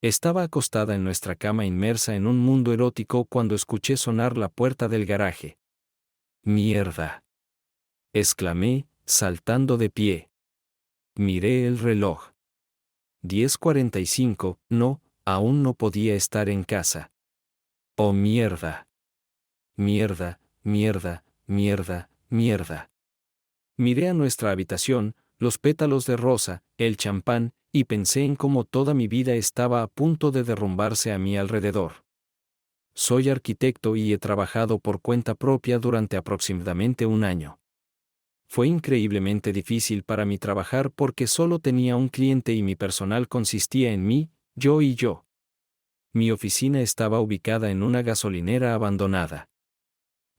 Estaba acostada en nuestra cama inmersa en un mundo erótico cuando escuché sonar la puerta del garaje. ¡Mierda!, exclamé, saltando de pie. Miré el reloj. 10:45, no, aún no podía estar en casa. ¡Oh mierda! Mierda, mierda, mierda, mierda. Miré a nuestra habitación, los pétalos de rosa, el champán, y pensé en cómo toda mi vida estaba a punto de derrumbarse a mi alrededor. Soy arquitecto y he trabajado por cuenta propia durante aproximadamente un año. Fue increíblemente difícil para mí trabajar porque solo tenía un cliente y mi personal consistía en mí, yo y yo. Mi oficina estaba ubicada en una gasolinera abandonada.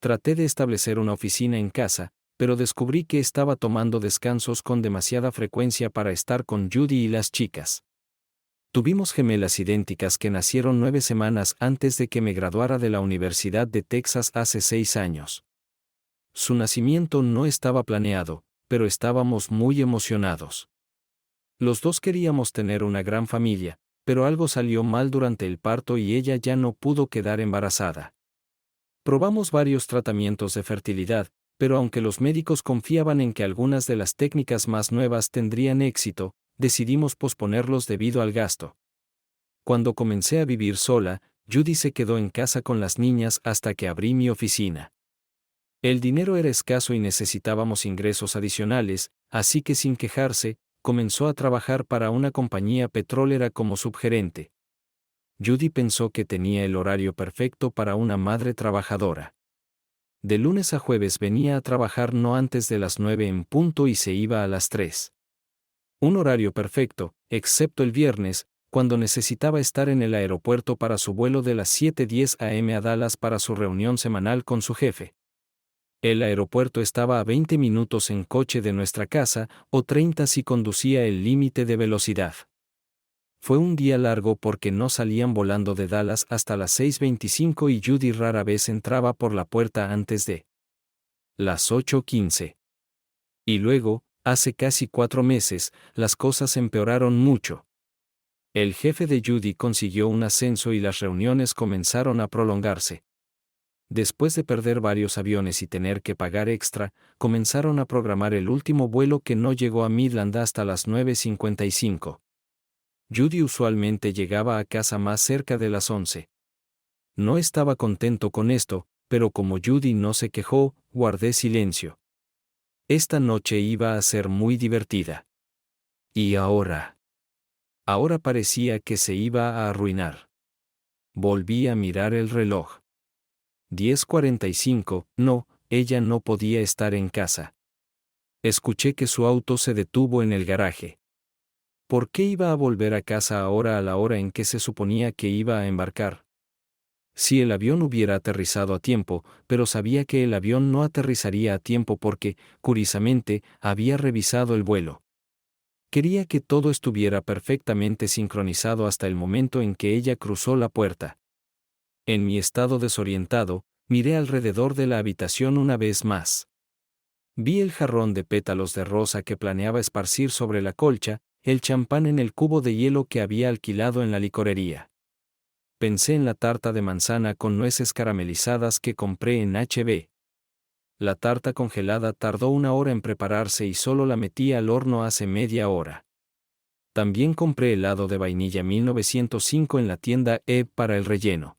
Traté de establecer una oficina en casa, pero descubrí que estaba tomando descansos con demasiada frecuencia para estar con Judy y las chicas. Tuvimos gemelas idénticas que nacieron 9 semanas antes de que me graduara de la Universidad de Texas hace 6 años. Su nacimiento no estaba planeado, pero estábamos muy emocionados. Los dos queríamos tener una gran familia, pero algo salió mal durante el parto y ella ya no pudo quedar embarazada. Probamos varios tratamientos de fertilidad, pero aunque los médicos confiaban en que algunas de las técnicas más nuevas tendrían éxito, decidimos posponerlos debido al gasto. Cuando comencé a vivir sola, Judy se quedó en casa con las niñas hasta que abrí mi oficina. El dinero era escaso y necesitábamos ingresos adicionales, así que sin quejarse, comenzó a trabajar para una compañía petrolera como subgerente. Judy pensó que tenía el horario perfecto para una madre trabajadora. De lunes a jueves venía a trabajar no antes de las 9 en punto y se iba a las 3. Un horario perfecto, excepto el viernes, cuando necesitaba estar en el aeropuerto para su vuelo de las 7:10 a.m. a Dallas para su reunión semanal con su jefe. El aeropuerto estaba a 20 minutos en coche de nuestra casa, o 30 si conducía el límite de velocidad. Fue un día largo porque no salían volando de Dallas hasta las 6:25 y Judy rara vez entraba por la puerta antes de las 8:15. Y luego, hace casi 4 meses, las cosas empeoraron mucho. El jefe de Judy consiguió un ascenso y las reuniones comenzaron a prolongarse. Después de perder varios aviones y tener que pagar extra, comenzaron a programar el último vuelo que no llegó a Midland hasta las 9:55. Judy usualmente llegaba a casa más cerca de las 11. No estaba contento con esto, pero como Judy no se quejó, guardé silencio. Esta noche iba a ser muy divertida. Y ahora parecía que se iba a arruinar. Volví a mirar el reloj. 10:45, no, ella no podía estar en casa. Escuché que su auto se detuvo en el garaje. ¿Por qué iba a volver a casa ahora a la hora en que se suponía que iba a embarcar? Si el avión hubiera aterrizado a tiempo, pero sabía que el avión no aterrizaría a tiempo porque, curiosamente, había revisado el vuelo. Quería que todo estuviera perfectamente sincronizado hasta el momento en que ella cruzó la puerta. En mi estado desorientado, miré alrededor de la habitación una vez más. Vi el jarrón de pétalos de rosa que planeaba esparcir sobre la colcha, el champán en el cubo de hielo que había alquilado en la licorería. Pensé en la tarta de manzana con nueces caramelizadas que compré en H-E-B. La tarta congelada tardó 1 hora en prepararse y solo la metí al horno hace media hora. También compré helado de vainilla 1905 en la tienda para el relleno.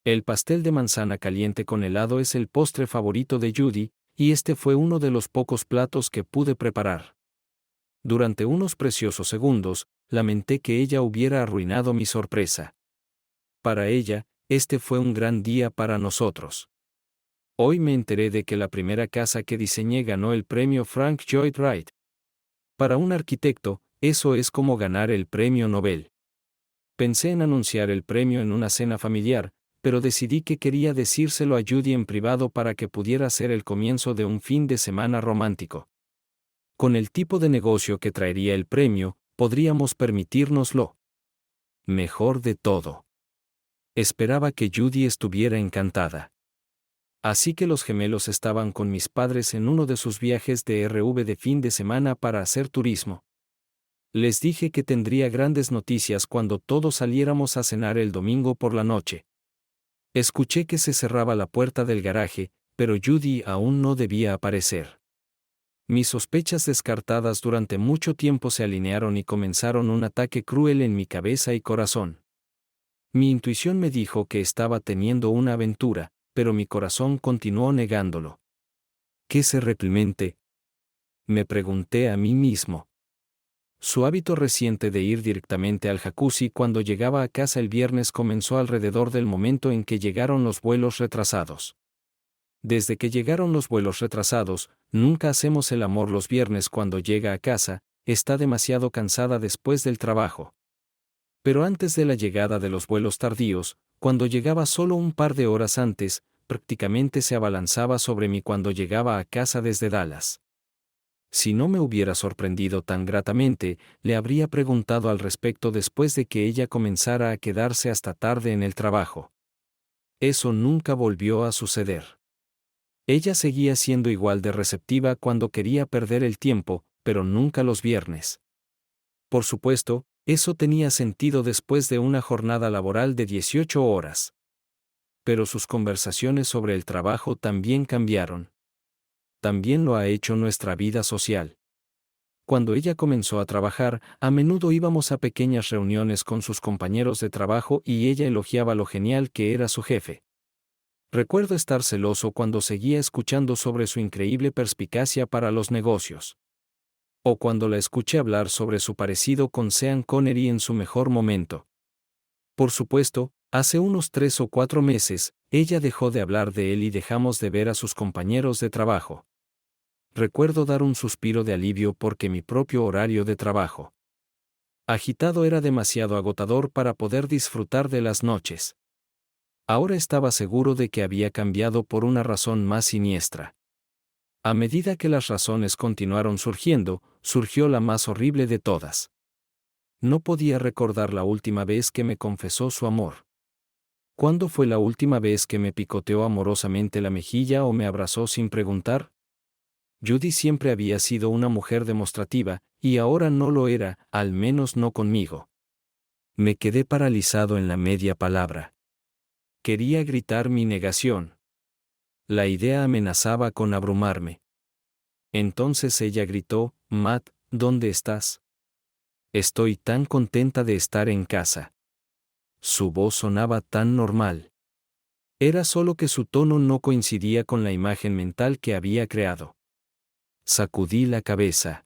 El pastel de manzana caliente con helado es el postre favorito de Judy, y este fue uno de los pocos platos que pude preparar. Durante unos preciosos segundos, lamenté que ella hubiera arruinado mi sorpresa. Para ella, este fue un gran día para nosotros. Hoy me enteré de que la primera casa que diseñé ganó el premio Frank Lloyd Wright. Para un arquitecto, eso es como ganar el premio Nobel. Pensé en anunciar el premio en una cena familiar, pero decidí que quería decírselo a Judy en privado para que pudiera ser el comienzo de un fin de semana romántico. Con el tipo de negocio que traería el premio, podríamos permitírnoslo. Mejor de todo. Esperaba que Judy estuviera encantada. Así que los gemelos estaban con mis padres en uno de sus viajes de RV de fin de semana para hacer turismo. Les dije que tendría grandes noticias cuando todos saliéramos a cenar el domingo por la noche. Escuché que se cerraba la puerta del garaje, pero Judy aún no debía aparecer. Mis sospechas descartadas durante mucho tiempo se alinearon y comenzaron un ataque cruel en mi cabeza y corazón. Mi intuición me dijo que estaba teniendo una aventura, pero mi corazón continuó negándolo. ¿Qué se reprimente? Me pregunté a mí mismo. Su hábito reciente de ir directamente al jacuzzi cuando llegaba a casa el viernes comenzó alrededor del momento en que llegaron los vuelos retrasados. Desde que llegaron los vuelos retrasados, nunca hacemos el amor los viernes cuando llega a casa, está demasiado cansada después del trabajo. Pero antes de la llegada de los vuelos tardíos, cuando llegaba solo un par de horas antes, prácticamente se abalanzaba sobre mí cuando llegaba a casa desde Dallas. Si no me hubiera sorprendido tan gratamente, le habría preguntado al respecto después de que ella comenzara a quedarse hasta tarde en el trabajo. Eso nunca volvió a suceder. Ella seguía siendo igual de receptiva cuando quería perder el tiempo, pero nunca los viernes. Por supuesto, eso tenía sentido después de una jornada laboral de 18 horas. Pero sus conversaciones sobre el trabajo también cambiaron. También lo ha hecho nuestra vida social. Cuando ella comenzó a trabajar, a menudo íbamos a pequeñas reuniones con sus compañeros de trabajo y ella elogiaba lo genial que era su jefe. Recuerdo estar celoso cuando seguía escuchando sobre su increíble perspicacia para los negocios. O cuando la escuché hablar sobre su parecido con Sean Connery en su mejor momento. Por supuesto, hace unos 3 o 4 meses, ella dejó de hablar de él y dejamos de ver a sus compañeros de trabajo. Recuerdo dar un suspiro de alivio porque mi propio horario de trabajo agitado era demasiado agotador para poder disfrutar de las noches. Ahora estaba seguro de que había cambiado por una razón más siniestra. A medida que las razones continuaron surgiendo, surgió la más horrible de todas. No podía recordar la última vez que me confesó su amor. ¿Cuándo fue la última vez que me picoteó amorosamente la mejilla o me abrazó sin preguntar? Judy siempre había sido una mujer demostrativa, y ahora no lo era, al menos no conmigo. Me quedé paralizado en la media palabra. Quería gritar mi negación. La idea amenazaba con abrumarme. Entonces ella gritó, Matt, ¿dónde estás? Estoy tan contenta de estar en casa. Su voz sonaba tan normal. Era solo que su tono no coincidía con la imagen mental que había creado. Sacudí la cabeza.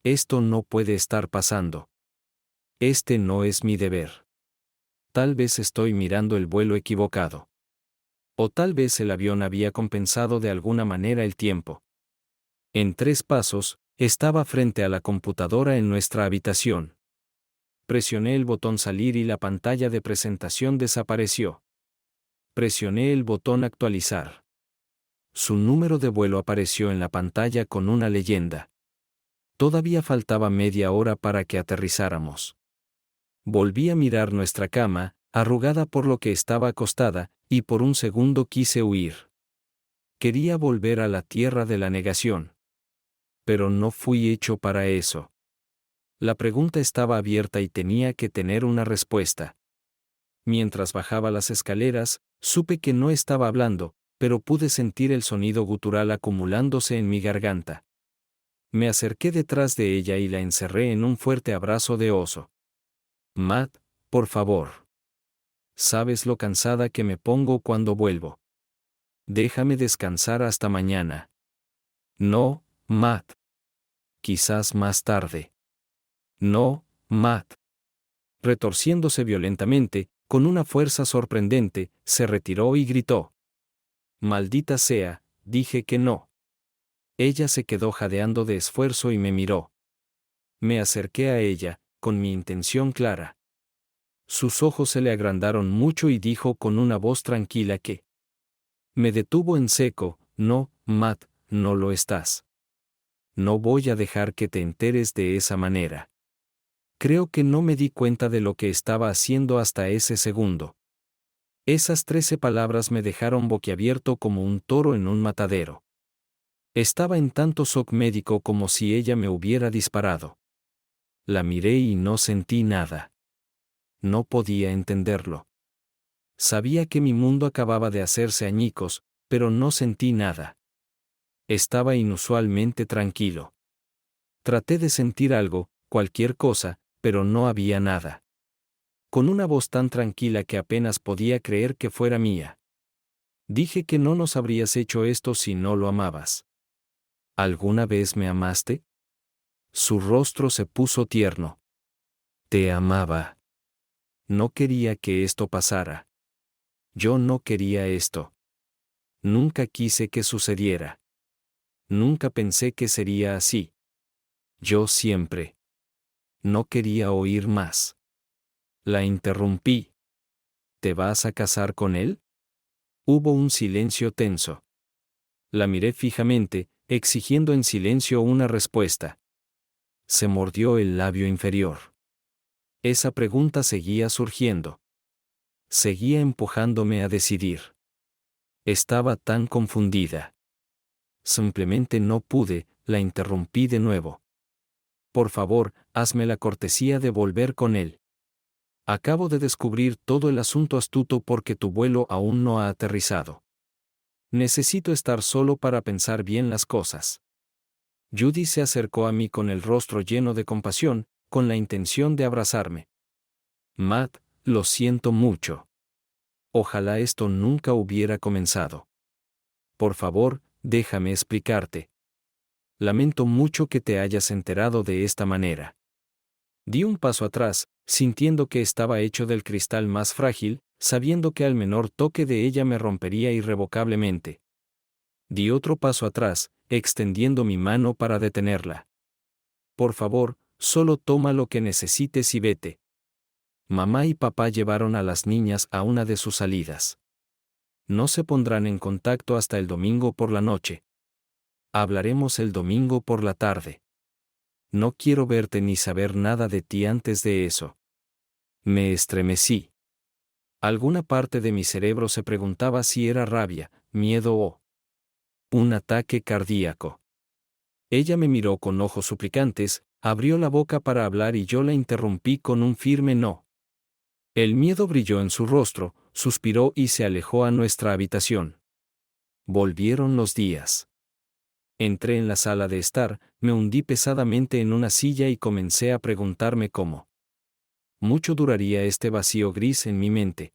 Esto no puede estar pasando. Este no es mi deber. Tal vez estoy mirando el vuelo equivocado. O tal vez el avión había compensado de alguna manera el tiempo. En 3 pasos, estaba frente a la computadora en nuestra habitación. Presioné el botón salir y la pantalla de presentación desapareció. Presioné el botón actualizar. Su número de vuelo apareció en la pantalla con una leyenda. Todavía faltaba media hora para que aterrizáramos. Volví a mirar nuestra cama, arrugada por lo que estaba acostada, y por un segundo quise huir. Quería volver a la tierra de la negación. Pero no fui hecho para eso. La pregunta estaba abierta y tenía que tener una respuesta. Mientras bajaba las escaleras, supe que no estaba hablando, pero pude sentir el sonido gutural acumulándose en mi garganta. Me acerqué detrás de ella y la encerré en un fuerte abrazo de oso. Matt, por favor. Sabes lo cansada que me pongo cuando vuelvo. Déjame descansar hasta mañana. No, Matt. Quizás más tarde. No, Matt. Retorciéndose violentamente, con una fuerza sorprendente, se retiró y gritó. Maldita sea, dije que no. Ella se quedó jadeando de esfuerzo y me miró. Me acerqué a ella, con mi intención clara. Sus ojos se le agrandaron mucho y dijo con una voz tranquila que me detuvo en seco, no, Matt, no lo estás. No voy a dejar que te enteres de esa manera. Creo que no me di cuenta de lo que estaba haciendo hasta ese segundo. Esas 13 palabras me dejaron boquiabierto como un toro en un matadero. Estaba en tanto shock médico como si ella me hubiera disparado. La miré y no sentí nada. No podía entenderlo. Sabía que mi mundo acababa de hacerse añicos, pero no sentí nada. Estaba inusualmente tranquilo. Traté de sentir algo, cualquier cosa, pero no había nada. Con una voz tan tranquila que apenas podía creer que fuera mía. Dije que no nos habrías hecho esto si no lo amabas. ¿Alguna vez me amaste? Su rostro se puso tierno. Te amaba. No quería que esto pasara. Yo no quería esto. Nunca quise que sucediera. Nunca pensé que sería así. Yo siempre. No quería oír más. La interrumpí. ¿Te vas a casar con él? Hubo un silencio tenso. La miré fijamente, exigiendo en silencio una respuesta. Se mordió el labio inferior. Esa pregunta seguía surgiendo. Seguía empujándome a decidir. Estaba tan confundida. Simplemente no pude, la interrumpí de nuevo. Por favor, hazme la cortesía de volver con él. Acabo de descubrir todo el asunto astuto porque tu vuelo aún no ha aterrizado. Necesito estar solo para pensar bien las cosas. Judy se acercó a mí con el rostro lleno de compasión, con la intención de abrazarme. Matt, lo siento mucho. Ojalá esto nunca hubiera comenzado. Por favor, déjame explicarte. Lamento mucho que te hayas enterado de esta manera. Di un paso atrás, sintiendo que estaba hecho del cristal más frágil, sabiendo que al menor toque de ella me rompería irrevocablemente. Di otro paso atrás, extendiendo mi mano para detenerla. Por favor, solo toma lo que necesites y vete. Mamá y papá llevaron a las niñas a una de sus salidas. No se pondrán en contacto hasta el domingo por la noche. Hablaremos el domingo por la tarde. No quiero verte ni saber nada de ti antes de eso. Me estremecí. Alguna parte de mi cerebro se preguntaba si era rabia, miedo o un ataque cardíaco. Ella me miró con ojos suplicantes, abrió la boca para hablar y yo la interrumpí con un firme no. El miedo brilló en su rostro, suspiró y se alejó a nuestra habitación. Volvieron los días. Entré en la sala de estar, me hundí pesadamente en una silla y comencé a preguntarme cómo mucho duraría este vacío gris en mi mente.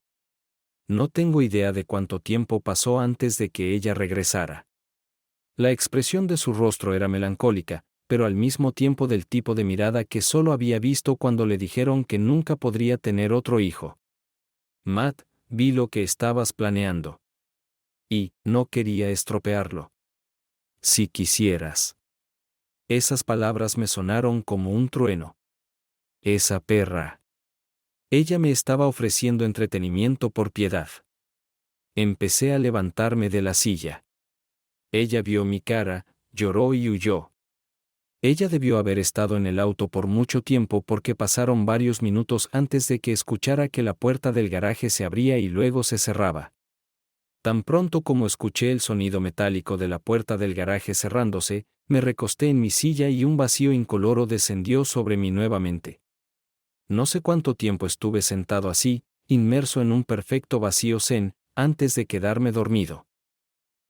No tengo idea de cuánto tiempo pasó antes de que ella regresara. La expresión de su rostro era melancólica, pero al mismo tiempo del tipo de mirada que solo había visto cuando le dijeron que nunca podría tener otro hijo. Matt, vi lo que estabas planeando. Y no quería estropearlo. Si quisieras. Esas palabras me sonaron como un trueno. Esa perra. Ella me estaba ofreciendo entretenimiento por piedad. Empecé a levantarme de la silla. Ella vio mi cara, lloró y huyó. Ella debió haber estado en el auto por mucho tiempo porque pasaron varios minutos antes de que escuchara que la puerta del garaje se abría y luego se cerraba. Tan pronto como escuché el sonido metálico de la puerta del garaje cerrándose, me recosté en mi silla y un vacío incoloro descendió sobre mí nuevamente. No sé cuánto tiempo estuve sentado así, inmerso en un perfecto vacío zen, antes de quedarme dormido.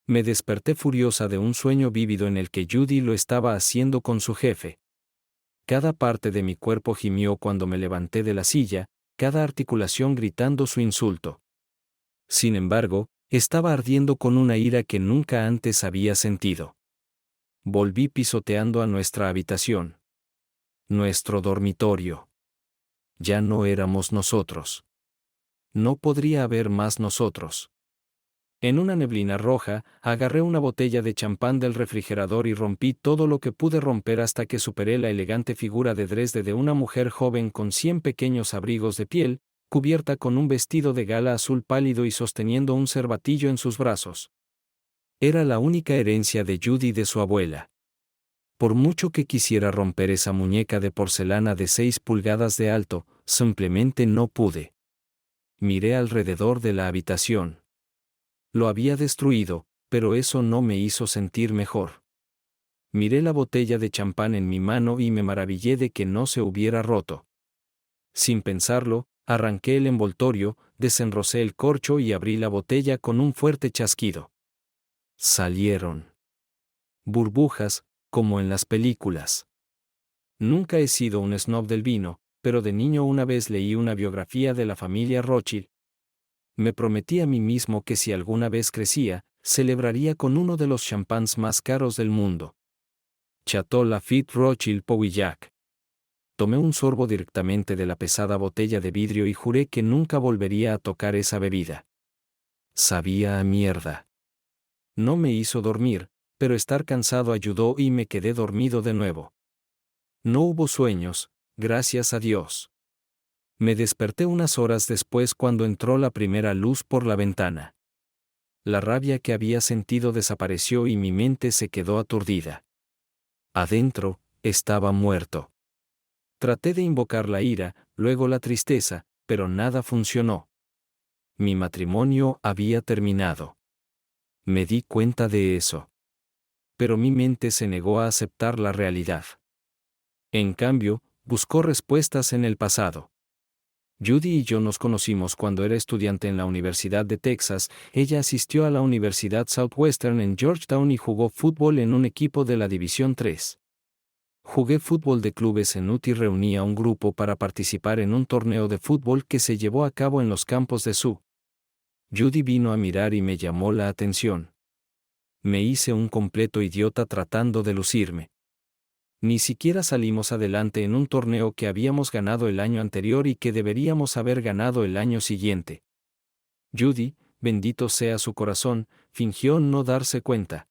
Me desperté furiosa de un sueño vívido en el que Judy lo estaba haciendo con su jefe. Cada parte de mi cuerpo gimió cuando me levanté de la silla, cada articulación gritando su insulto. Sin embargo, estaba ardiendo con una ira que nunca antes había sentido. Volví pisoteando a nuestra habitación. Nuestro dormitorio. Ya no éramos nosotros. No podría haber más nosotros. En una neblina roja, agarré una botella de champán del refrigerador y rompí todo lo que pude romper hasta que superé la elegante figura de Dresde de una mujer joven con 100 pequeños abrigos de piel, cubierta con un vestido de gala azul pálido y sosteniendo un cervatillo en sus brazos. Era la única herencia de Judy de su abuela. Por mucho que quisiera romper esa muñeca de porcelana de 6 pulgadas de alto, simplemente no pude. Miré alrededor de la habitación. Lo había destruido, pero eso no me hizo sentir mejor. Miré la botella de champán en mi mano y me maravillé de que no se hubiera roto. Sin pensarlo, arranqué el envoltorio, desenrocé el corcho y abrí la botella con un fuerte chasquido. Salieron burbujas, como en las películas. Nunca he sido un snob del vino, pero de niño una vez leí una biografía de la familia Rothschild. Me prometí a mí mismo que si alguna vez crecía, celebraría con uno de los champáns más caros del mundo. Chateau Lafite Rothschild Pauillac. Tomé un sorbo directamente de la pesada botella de vidrio y juré que nunca volvería a tocar esa bebida. Sabía a mierda. No me hizo dormir, pero estar cansado ayudó y me quedé dormido de nuevo. No hubo sueños, gracias a Dios. Me desperté unas horas después cuando entró la primera luz por la ventana. La rabia que había sentido desapareció y mi mente se quedó aturdida. Adentro, estaba muerto. Traté de invocar la ira, luego la tristeza, pero nada funcionó. Mi matrimonio había terminado. Me di cuenta de eso. Pero mi mente se negó a aceptar la realidad. En cambio, buscó respuestas en el pasado. Judy y yo nos conocimos cuando era estudiante en la Universidad de Texas. Ella asistió a la Universidad Southwestern en Georgetown y jugó fútbol en un equipo de la División III. Jugué fútbol de clubes en UT y reuní a un grupo para participar en un torneo de fútbol que se llevó a cabo en los campos de Sioux. Judy vino a mirar y me llamó la atención. Me hice un completo idiota tratando de lucirme. Ni siquiera salimos adelante en un torneo que habíamos ganado el año anterior y que deberíamos haber ganado el año siguiente. Judy, bendito sea su corazón, fingió no darse cuenta.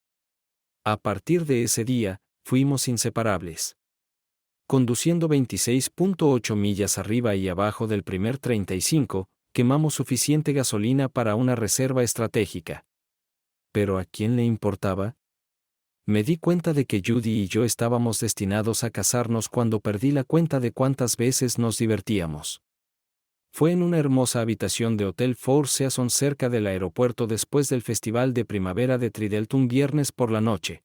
A partir de ese día, fuimos inseparables. Conduciendo 26.8 millas arriba y abajo del primer 35, quemamos suficiente gasolina para una reserva estratégica. ¿Pero a quién le importaba? Me di cuenta de que Judy y yo estábamos destinados a casarnos cuando perdí la cuenta de cuántas veces nos divertíamos. Fue en una hermosa habitación de Hotel Four Seasons cerca del aeropuerto después del festival de primavera de Tridelta un viernes por la noche.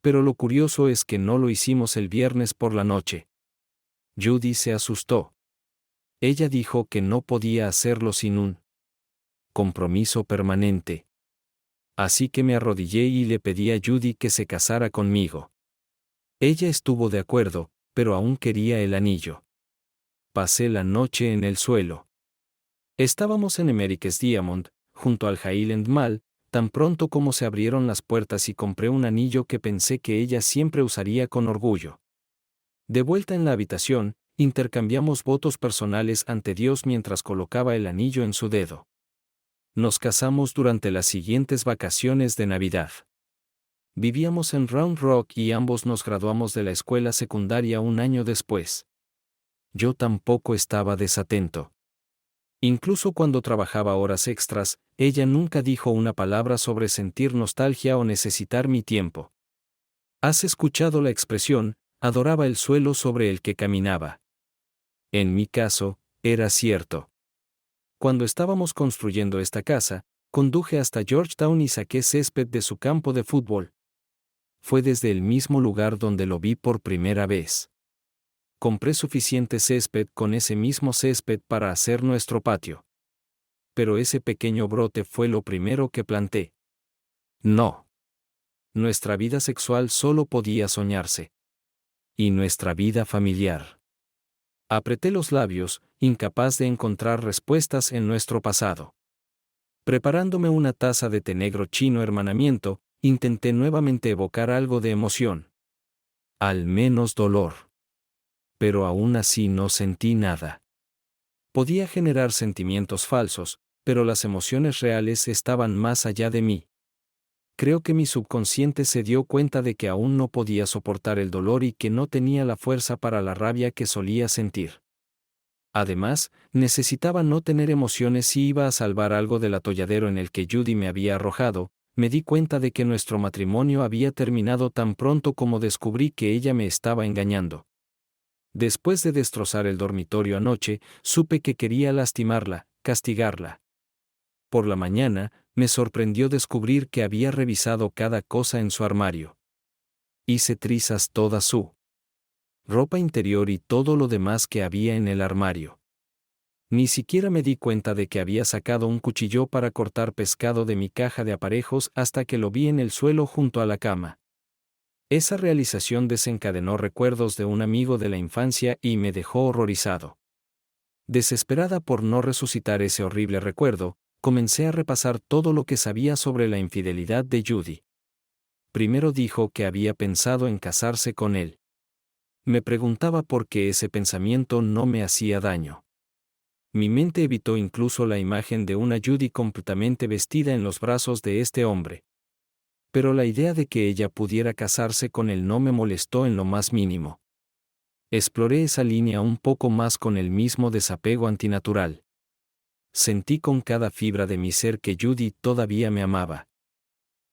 Pero lo curioso es que no lo hicimos el viernes por la noche. Judy se asustó. Ella dijo que no podía hacerlo sin un compromiso permanente. Así que me arrodillé y le pedí a Judy que se casara conmigo. Ella estuvo de acuerdo, pero aún quería el anillo. Pasé la noche en el suelo. Estábamos en America's Diamond, junto al Highland Mall, tan pronto como se abrieron las puertas y compré un anillo que pensé que ella siempre usaría con orgullo. De vuelta en la habitación, intercambiamos votos personales ante Dios mientras colocaba el anillo en su dedo. Nos casamos durante las siguientes vacaciones de Navidad. Vivíamos en Round Rock y ambos nos graduamos de la escuela secundaria un año después. Yo tampoco estaba desatento. Incluso cuando trabajaba horas extras, ella nunca dijo una palabra sobre sentir nostalgia o necesitar mi tiempo. ¿Has escuchado la expresión, adoraba el suelo sobre el que caminaba? En mi caso, era cierto. Cuando estábamos construyendo esta casa, conduje hasta Georgetown y saqué césped de su campo de fútbol. Fue desde el mismo lugar donde lo vi por primera vez. Compré suficiente césped con ese mismo césped para hacer nuestro patio. Pero ese pequeño brote fue lo primero que planté. No. Nuestra vida sexual solo podía soñarse. Y nuestra vida familiar. Apreté los labios, incapaz de encontrar respuestas en nuestro pasado. Preparándome una taza de té negro chino hermanamiento, intenté nuevamente evocar algo de emoción. Al menos dolor. Pero aún así no sentí nada. Podía generar sentimientos falsos, pero las emociones reales estaban más allá de mí. Creo que mi subconsciente se dio cuenta de que aún no podía soportar el dolor y que no tenía la fuerza para la rabia que solía sentir. Además, necesitaba no tener emociones si iba a salvar algo del atolladero en el que Judy me había arrojado. Me di cuenta de que nuestro matrimonio había terminado tan pronto como descubrí que ella me estaba engañando. Después de destrozar el dormitorio anoche, supe que quería lastimarla, castigarla. Por la mañana, me sorprendió descubrir que había revisado cada cosa en su armario. Hice trizas toda su ropa interior y todo lo demás que había en el armario. Ni siquiera me di cuenta de que había sacado un cuchillo para cortar pescado de mi caja de aparejos hasta que lo vi en el suelo junto a la cama. Esa realización desencadenó recuerdos de un amigo de la infancia y me dejó horrorizado. Desesperada por no resucitar ese horrible recuerdo, comencé a repasar todo lo que sabía sobre la infidelidad de Judy. Primero dijo que había pensado en casarse con él. Me preguntaba por qué ese pensamiento no me hacía daño. Mi mente evitó incluso la imagen de una Judy completamente vestida en los brazos de este hombre. Pero la idea de que ella pudiera casarse con él no me molestó en lo más mínimo. Exploré esa línea un poco más con el mismo desapego antinatural. Sentí con cada fibra de mi ser que Judy todavía me amaba.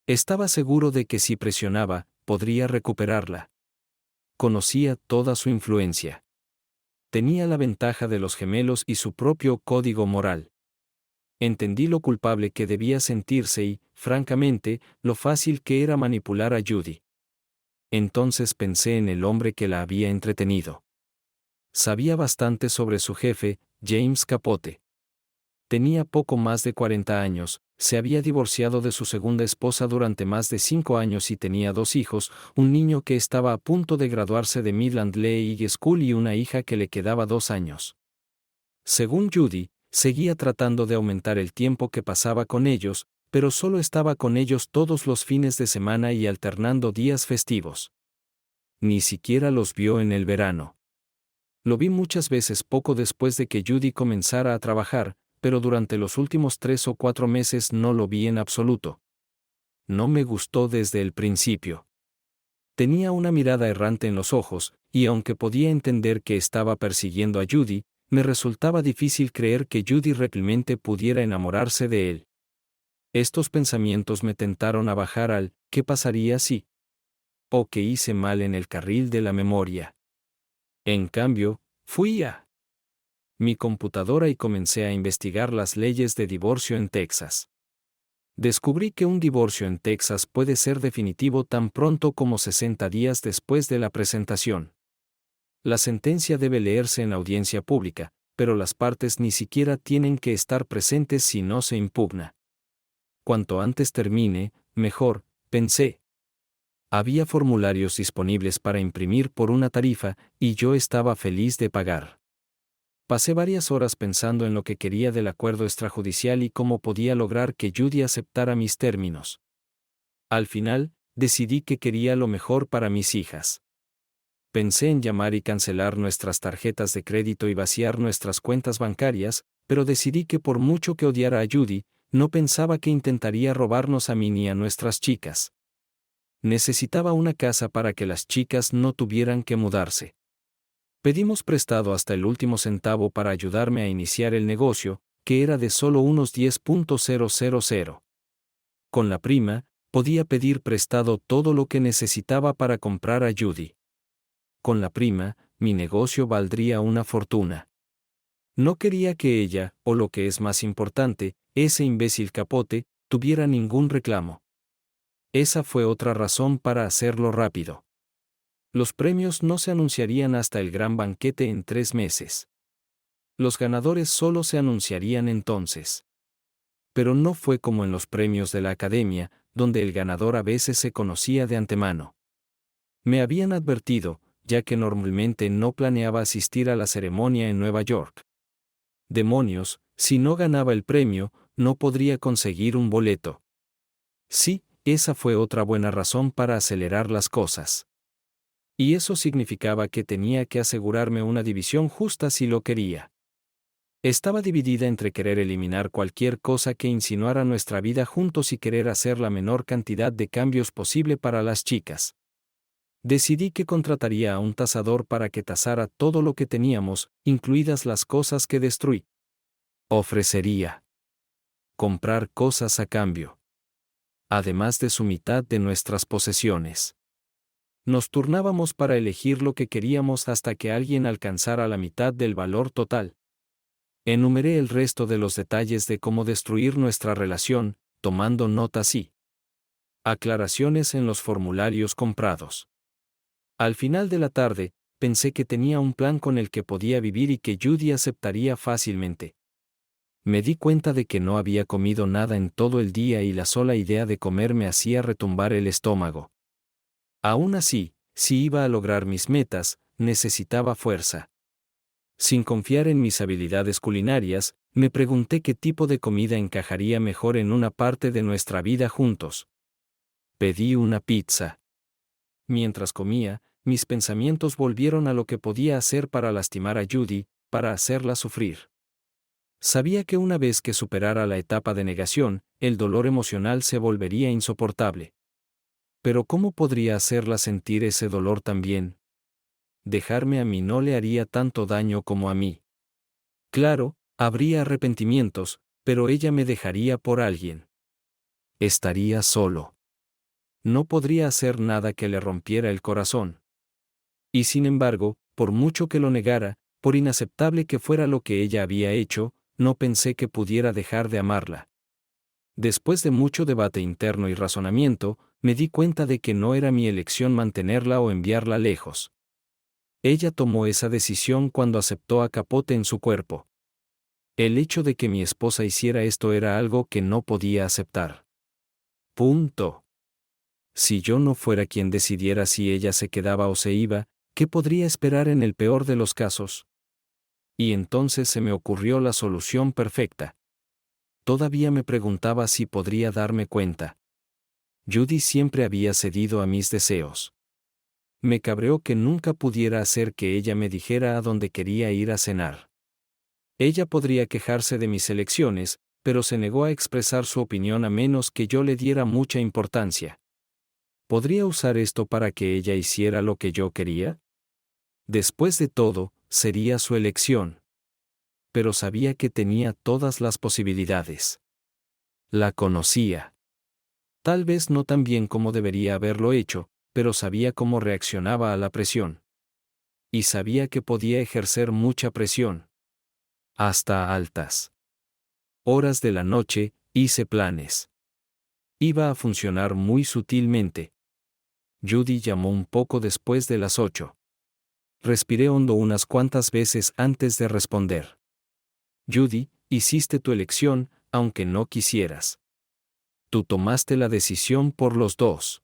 Estaba seguro de que si presionaba, podría recuperarla. Conocía toda su influencia. Tenía la ventaja de los gemelos y su propio código moral. Entendí lo culpable que debía sentirse y, francamente, lo fácil que era manipular a Judy. Entonces pensé en el hombre que la había entretenido. Sabía bastante sobre su jefe, James Capote. Tenía poco más de 40 años, se había divorciado de su segunda esposa durante más de 5 años y tenía 2 hijos, un niño que estaba a punto de graduarse de Midland League School y una hija que le quedaba 2 años. Según Judy, seguía tratando de aumentar el tiempo que pasaba con ellos, pero solo estaba con ellos todos los fines de semana y alternando días festivos. Ni siquiera los vio en el verano. Lo vi muchas veces poco después de que Judy comenzara a trabajar, pero durante los últimos 3 o 4 meses no lo vi en absoluto. No me gustó desde el principio. Tenía una mirada errante en los ojos, y aunque podía entender que estaba persiguiendo a Judy, me resultaba difícil creer que Judy realmente pudiera enamorarse de él. Estos pensamientos me tentaron a bajar al ¿qué pasaría si? O que hice mal en el carril de la memoria. En cambio, fui a mi computadora y comencé a investigar las leyes de divorcio en Texas. Descubrí que un divorcio en Texas puede ser definitivo tan pronto como 60 días después de la presentación. La sentencia debe leerse en audiencia pública, pero las partes ni siquiera tienen que estar presentes si no se impugna. Cuanto antes termine, mejor, pensé. Había formularios disponibles para imprimir por una tarifa, y yo estaba feliz de pagar. Pasé varias horas pensando en lo que quería del acuerdo extrajudicial y cómo podía lograr que Judy aceptara mis términos. Al final, decidí que quería lo mejor para mis hijas. Pensé en llamar y cancelar nuestras tarjetas de crédito y vaciar nuestras cuentas bancarias, pero decidí que por mucho que odiara a Judy, no pensaba que intentaría robarnos a mí ni a nuestras chicas. Necesitaba una casa para que las chicas no tuvieran que mudarse. Pedimos prestado hasta el último centavo para ayudarme a iniciar el negocio, que era de solo unos 10,000. Con la prima, podía pedir prestado todo lo que necesitaba para comprar a Judy. Con la prima, mi negocio valdría una fortuna. No quería que ella, o lo que es más importante, ese imbécil Capote, tuviera ningún reclamo. Esa fue otra razón para hacerlo rápido. Los premios no se anunciarían hasta el gran banquete en 3 meses. Los ganadores solo se anunciarían entonces. Pero no fue como en los premios de la academia, donde el ganador a veces se conocía de antemano. Me habían advertido, ya que normalmente no planeaba asistir a la ceremonia en Nueva York. Demonios, si no ganaba el premio, no podría conseguir un boleto. Sí, esa fue otra buena razón para acelerar las cosas. Y eso significaba que tenía que asegurarme una división justa si lo quería. Estaba dividida entre querer eliminar cualquier cosa que insinuara nuestra vida juntos y querer hacer la menor cantidad de cambios posible para las chicas. Decidí que contrataría a un tasador para que tasara todo lo que teníamos, incluidas las cosas que destruí. Ofrecería comprar cosas a cambio, además de su mitad de nuestras posesiones. Nos turnábamos para elegir lo que queríamos hasta que alguien alcanzara la mitad del valor total. Enumeré el resto de los detalles de cómo destruir nuestra relación, tomando notas y aclaraciones en los formularios comprados. Al final de la tarde, pensé que tenía un plan con el que podía vivir y que Judy aceptaría fácilmente. Me di cuenta de que no había comido nada en todo el día y la sola idea de comer me hacía retumbar el estómago. Aún así, si iba a lograr mis metas, necesitaba fuerza. Sin confiar en mis habilidades culinarias, me pregunté qué tipo de comida encajaría mejor en una parte de nuestra vida juntos. Pedí una pizza. Mientras comía, mis pensamientos volvieron a lo que podía hacer para lastimar a Judy, para hacerla sufrir. Sabía que una vez que superara la etapa de negación, el dolor emocional se volvería insoportable. Pero ¿cómo podría hacerla sentir ese dolor también? Dejarme a mí no le haría tanto daño como a mí. Claro, habría arrepentimientos, pero ella me dejaría por alguien. Estaría solo. No podría hacer nada que le rompiera el corazón. Y sin embargo, por mucho que lo negara, por inaceptable que fuera lo que ella había hecho, no pensé que pudiera dejar de amarla. Después de mucho debate interno y razonamiento, me di cuenta de que no era mi elección mantenerla o enviarla lejos. Ella tomó esa decisión cuando aceptó a Capote en su cuerpo. El hecho de que mi esposa hiciera esto era algo que no podía aceptar. Punto. Si yo no fuera quien decidiera si ella se quedaba o se iba, ¿qué podría esperar en el peor de los casos? Y entonces se me ocurrió la solución perfecta. Todavía me preguntaba si podría darme cuenta. Judy siempre había cedido a mis deseos. Me cabreó que nunca pudiera hacer que ella me dijera a dónde quería ir a cenar. Ella podría quejarse de mis elecciones, pero se negó a expresar su opinión a menos que yo le diera mucha importancia. ¿Podría usar esto para que ella hiciera lo que yo quería? Después de todo, sería su elección. Pero sabía que tenía todas las posibilidades. La conocía. Tal vez no tan bien como debería haberlo hecho, pero sabía cómo reaccionaba a la presión. Y sabía que podía ejercer mucha presión. Hasta altas horas de la noche, hice planes. Iba a funcionar muy sutilmente. Judy llamó un poco después de las 8. Respiré hondo unas cuantas veces antes de responder. Judy, hiciste tu elección, aunque no quisieras. Tú tomaste la decisión por los dos.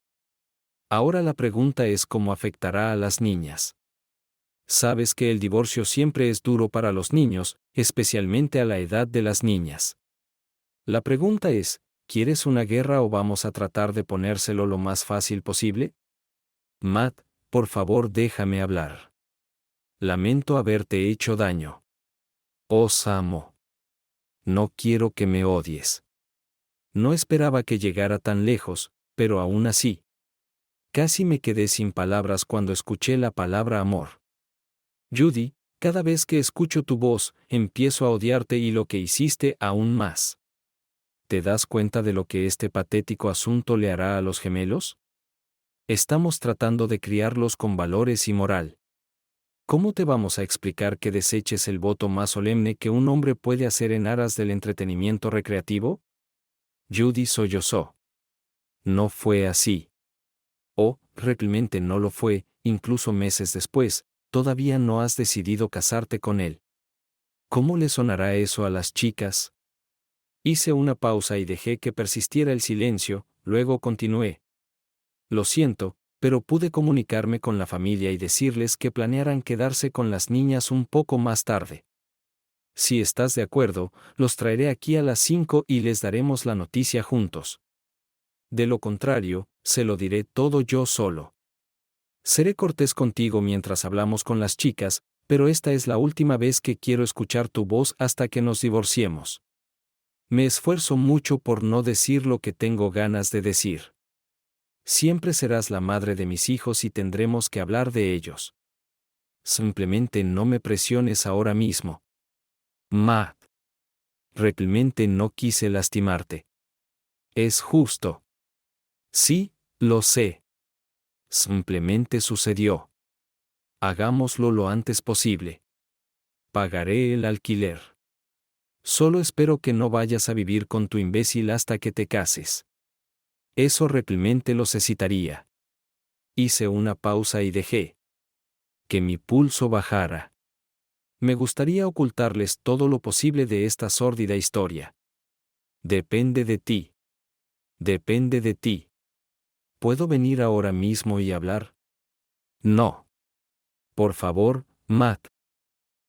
Ahora la pregunta es cómo afectará a las niñas. Sabes que el divorcio siempre es duro para los niños, especialmente a la edad de las niñas. La pregunta es, ¿quieres una guerra o vamos a tratar de ponérselo lo más fácil posible? Matt, por favor déjame hablar. Lamento haberte hecho daño. Os amo. No quiero que me odies. No esperaba que llegara tan lejos, pero aún así. Casi me quedé sin palabras cuando escuché la palabra amor. Judy, cada vez que escucho tu voz, empiezo a odiarte y lo que hiciste aún más. ¿Te das cuenta de lo que este patético asunto le hará a los gemelos? Estamos tratando de criarlos con valores y moral. ¿Cómo te vamos a explicar que deseches el voto más solemne que un hombre puede hacer en aras del entretenimiento recreativo? Judy sollozó. No fue así. Realmente no lo fue, incluso meses después, todavía no has decidido casarte con él. ¿Cómo le sonará eso a las chicas? Hice una pausa y dejé que persistiera el silencio, luego continué. Lo siento, pero pude comunicarme con la familia y decirles que planearan quedarse con las niñas un poco más tarde. Si estás de acuerdo, los traeré aquí a las 5 y les daremos la noticia juntos. De lo contrario, se lo diré todo yo solo. Seré cortés contigo mientras hablamos con las chicas, pero esta es la última vez que quiero escuchar tu voz hasta que nos divorciemos. Me esfuerzo mucho por no decir lo que tengo ganas de decir. Siempre serás la madre de mis hijos y tendremos que hablar de ellos. Simplemente no me presiones ahora mismo. Matt. Realmente no quise lastimarte. Es justo. Sí, lo sé. Simplemente sucedió. Hagámoslo lo antes posible. Pagaré el alquiler. Solo espero que no vayas a vivir con tu imbécil hasta que te cases. Eso realmente lo necesitaría. Hice una pausa y dejé que mi pulso bajara. Me gustaría ocultarles todo lo posible de esta sórdida historia. Depende de ti. Depende de ti. ¿Puedo venir ahora mismo y hablar? No. Por favor, Matt.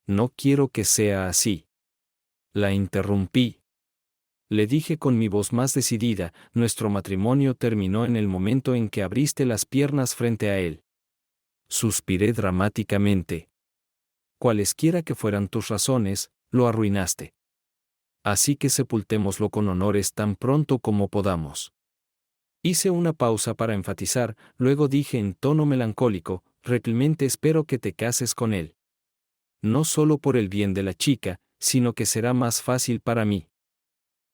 No quiero que sea así. La interrumpí. Le dije con mi voz más decidida, nuestro matrimonio terminó en el momento en que abriste las piernas frente a él. Suspiré dramáticamente. Cualesquiera que fueran tus razones, lo arruinaste. Así que sepultémoslo con honores tan pronto como podamos. Hice una pausa para enfatizar, luego dije en tono melancólico, realmente espero que te cases con él. No solo por el bien de la chica, sino que será más fácil para mí.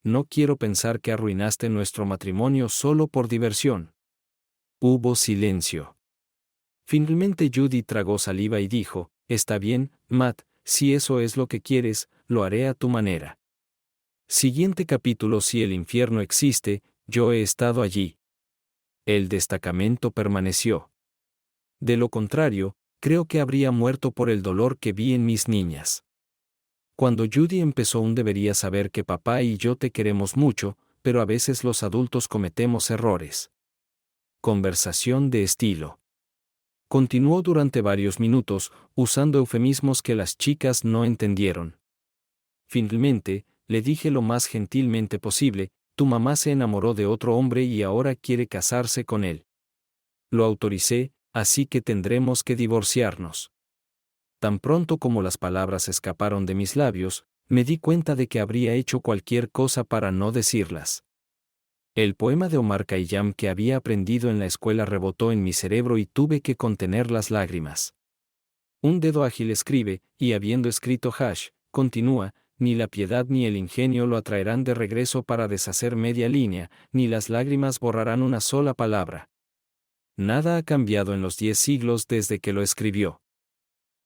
No quiero pensar que arruinaste nuestro matrimonio solo por diversión. Hubo silencio. Finalmente Judy tragó saliva y dijo, está bien, Matt, si eso es lo que quieres, lo haré a tu manera. Siguiente capítulo. Si el infierno existe, yo he estado allí. El destacamento permaneció. De lo contrario, creo que habría muerto por el dolor que vi en mis niñas. Cuando Judy empezó debería saber que papá y yo te queremos mucho, pero a veces los adultos cometemos errores. Conversación de estilo. Continuó durante varios minutos, usando eufemismos que las chicas no entendieron. Finalmente, le dije lo más gentilmente posible, tu mamá se enamoró de otro hombre y ahora quiere casarse con él. Lo autoricé, así que tendremos que divorciarnos. Tan pronto como las palabras escaparon de mis labios, me di cuenta de que habría hecho cualquier cosa para no decirlas. El poema de Omar Khayyam que había aprendido en la escuela rebotó en mi cerebro y tuve que contener las lágrimas. Un dedo ágil escribe, y habiendo escrito continúa, ni la piedad ni el ingenio lo atraerán de regreso para deshacer media línea, ni las lágrimas borrarán una sola palabra. Nada ha cambiado en los 10 siglos desde que lo escribió.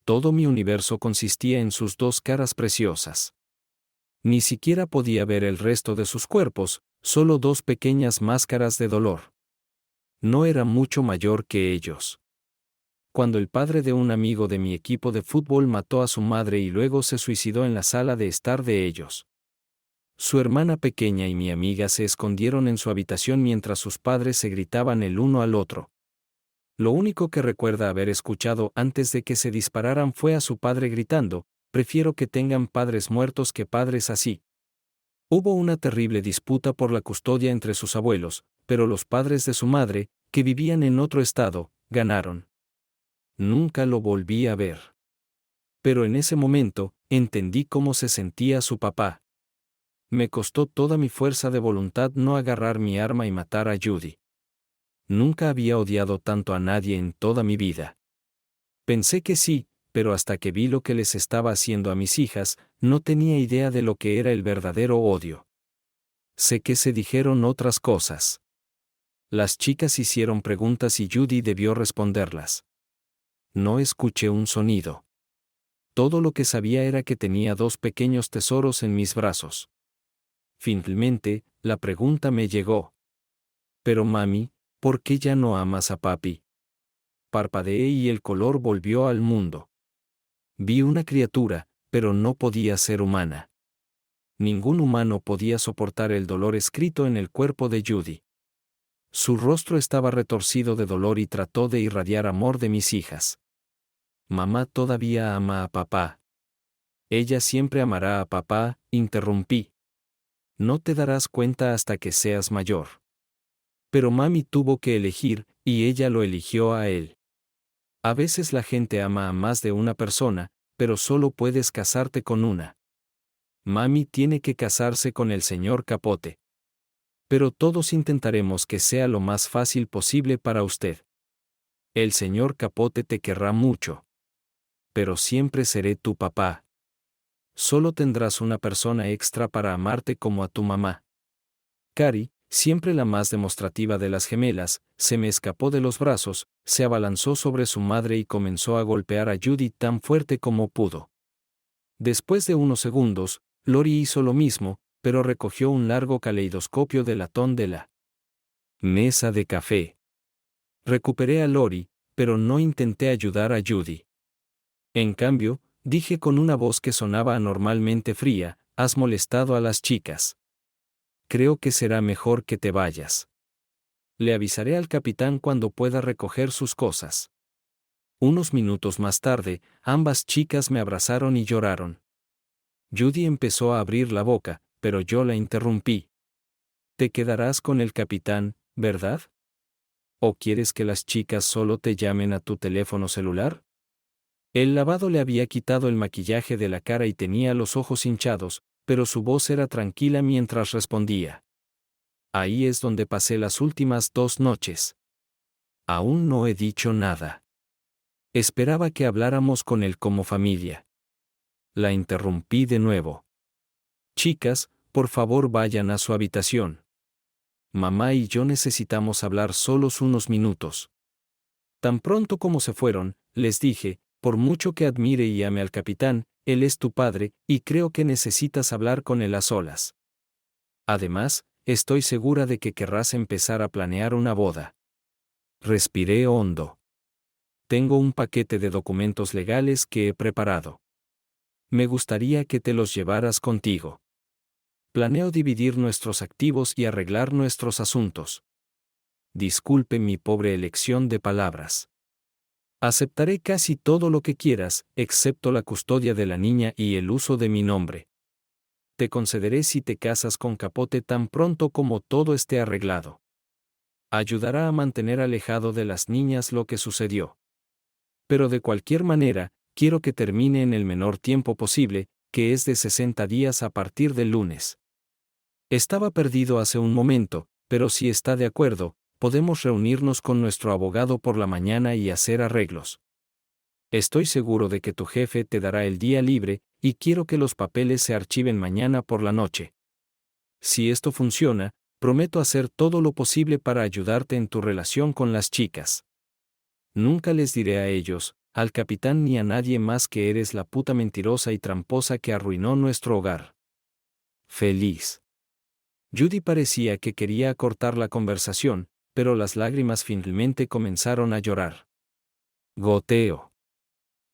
Todo mi universo consistía en sus dos caras preciosas. Ni siquiera podía ver el resto de sus cuerpos, solo dos pequeñas máscaras de dolor. No era mucho mayor que ellos. Cuando el padre de un amigo de mi equipo de fútbol mató a su madre y luego se suicidó en la sala de estar de ellos. Su hermana pequeña y mi amiga se escondieron en su habitación mientras sus padres se gritaban el uno al otro. Lo único que recuerda haber escuchado antes de que se dispararan fue a su padre gritando, prefiero que tengan padres muertos que padres así. Hubo una terrible disputa por la custodia entre sus abuelos, pero los padres de su madre, que vivían en otro estado, ganaron. Nunca lo volví a ver. Pero en ese momento, entendí cómo se sentía su papá. Me costó toda mi fuerza de voluntad no agarrar mi arma y matar a Judy. Nunca había odiado tanto a nadie en toda mi vida. Pensé que sí, pero hasta que vi lo que les estaba haciendo a mis hijas, no tenía idea de lo que era el verdadero odio. Sé que se dijeron otras cosas. Las chicas hicieron preguntas y Judy debió responderlas. No escuché un sonido. Todo lo que sabía era que tenía dos pequeños tesoros en mis brazos. Finalmente, la pregunta me llegó. Pero mami, ¿por qué ya no amas a papi? Parpadeé y el color volvió al mundo. Vi una criatura, pero no podía ser humana. Ningún humano podía soportar el dolor escrito en el cuerpo de Judy. Su rostro estaba retorcido de dolor y trató de irradiar amor de mis hijas. Mamá todavía ama a papá. Ella siempre amará a papá, interrumpí. No te darás cuenta hasta que seas mayor. Pero mami tuvo que elegir, y ella lo eligió a él. A veces la gente ama a más de una persona, pero solo puedes casarte con una. Mami tiene que casarse con el señor Capote. Pero todos intentaremos que sea lo más fácil posible para usted. El señor Capote te querrá mucho. Pero siempre seré tu papá. Solo tendrás una persona extra para amarte como a tu mamá. Cari, siempre la más demostrativa de las gemelas, se me escapó de los brazos, se abalanzó sobre su madre y comenzó a golpear a Judy tan fuerte como pudo. Después de unos segundos, Lori hizo lo mismo, pero recogió un largo caleidoscopio de latón de la mesa de café. Recuperé a Lori, pero no intenté ayudar a Judy. En cambio, dije con una voz que sonaba anormalmente fría, has molestado a las chicas. Creo que será mejor que te vayas. Le avisaré al capitán cuando pueda recoger sus cosas. Unos minutos más tarde, ambas chicas me abrazaron y lloraron. Judy empezó a abrir la boca, pero yo la interrumpí. Te quedarás con el capitán, ¿verdad? ¿O quieres que las chicas solo te llamen a tu teléfono celular? El lavado le había quitado el maquillaje de la cara y tenía los ojos hinchados, pero su voz era tranquila mientras respondía. Ahí es donde pasé las últimas 2 noches. Aún no he dicho nada. Esperaba que habláramos con él como familia. La interrumpí de nuevo. Chicas, por favor vayan a su habitación. Mamá y yo necesitamos hablar solos unos minutos. Tan pronto como se fueron, les dije, por mucho que admire y ame al capitán, él es tu padre, y creo que necesitas hablar con él a solas. Además, estoy segura de que querrás empezar a planear una boda. Respiré hondo. Tengo un paquete de documentos legales que he preparado. Me gustaría que te los llevaras contigo. Planeo dividir nuestros activos y arreglar nuestros asuntos. Disculpe mi pobre elección de palabras. Aceptaré casi todo lo que quieras, excepto la custodia de la niña y el uso de mi nombre. Te concederé si te casas con Capote tan pronto como todo esté arreglado. Ayudará a mantener alejado de las niñas lo que sucedió. Pero de cualquier manera, quiero que termine en el menor tiempo posible, que es de 60 días a partir del lunes. Estaba perdido hace un momento, pero si está de acuerdo, podemos reunirnos con nuestro abogado por la mañana y hacer arreglos. Estoy seguro de que tu jefe te dará el día libre, y quiero que los papeles se archiven mañana por la noche. Si esto funciona, prometo hacer todo lo posible para ayudarte en tu relación con las chicas. Nunca les diré a ellos, al capitán ni a nadie más que eres la puta mentirosa y tramposa que arruinó nuestro hogar. Feliz. Judy parecía que quería acortar la conversación, pero las lágrimas finalmente comenzaron a llorar. Goteo.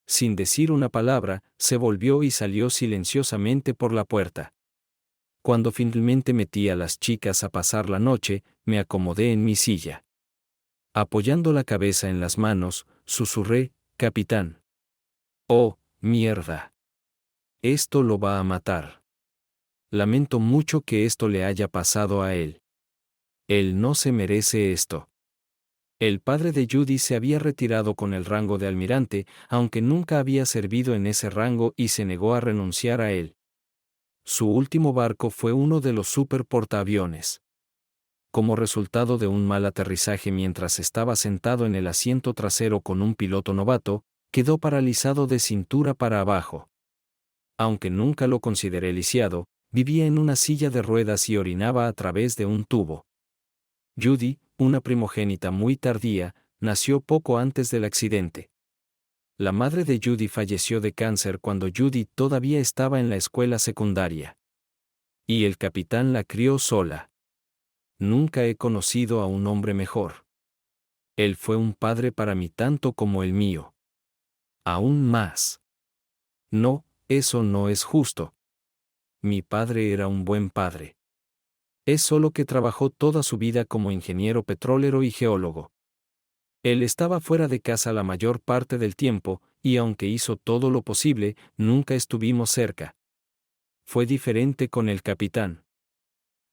Sin decir una palabra, se volvió y salió silenciosamente por la puerta. Cuando finalmente metí a las chicas a pasar la noche, me acomodé en mi silla. Apoyando la cabeza en las manos, susurré, capitán. Oh, mierda. Esto lo va a matar. Lamento mucho que esto le haya pasado a él. Él no se merece esto. El padre de Judy se había retirado con el rango de almirante, aunque nunca había servido en ese rango y se negó a renunciar a él. Su último barco fue uno de los superportaaviones. Como resultado de un mal aterrizaje mientras estaba sentado en el asiento trasero con un piloto novato, quedó paralizado de cintura para abajo. Aunque nunca lo consideré lisiado, vivía en una silla de ruedas y orinaba a través de un tubo. Judy, una primogénita muy tardía, nació poco antes del accidente. La madre de Judy falleció de cáncer cuando Judy todavía estaba en la escuela secundaria. Y el capitán la crió sola. Nunca he conocido a un hombre mejor. Él fue un padre para mí tanto como el mío. Aún más. No, eso no es justo. Mi padre era un buen padre. Es solo que trabajó toda su vida como ingeniero petrolero y geólogo. Él estaba fuera de casa la mayor parte del tiempo, y aunque hizo todo lo posible, nunca estuvimos cerca. Fue diferente con el capitán.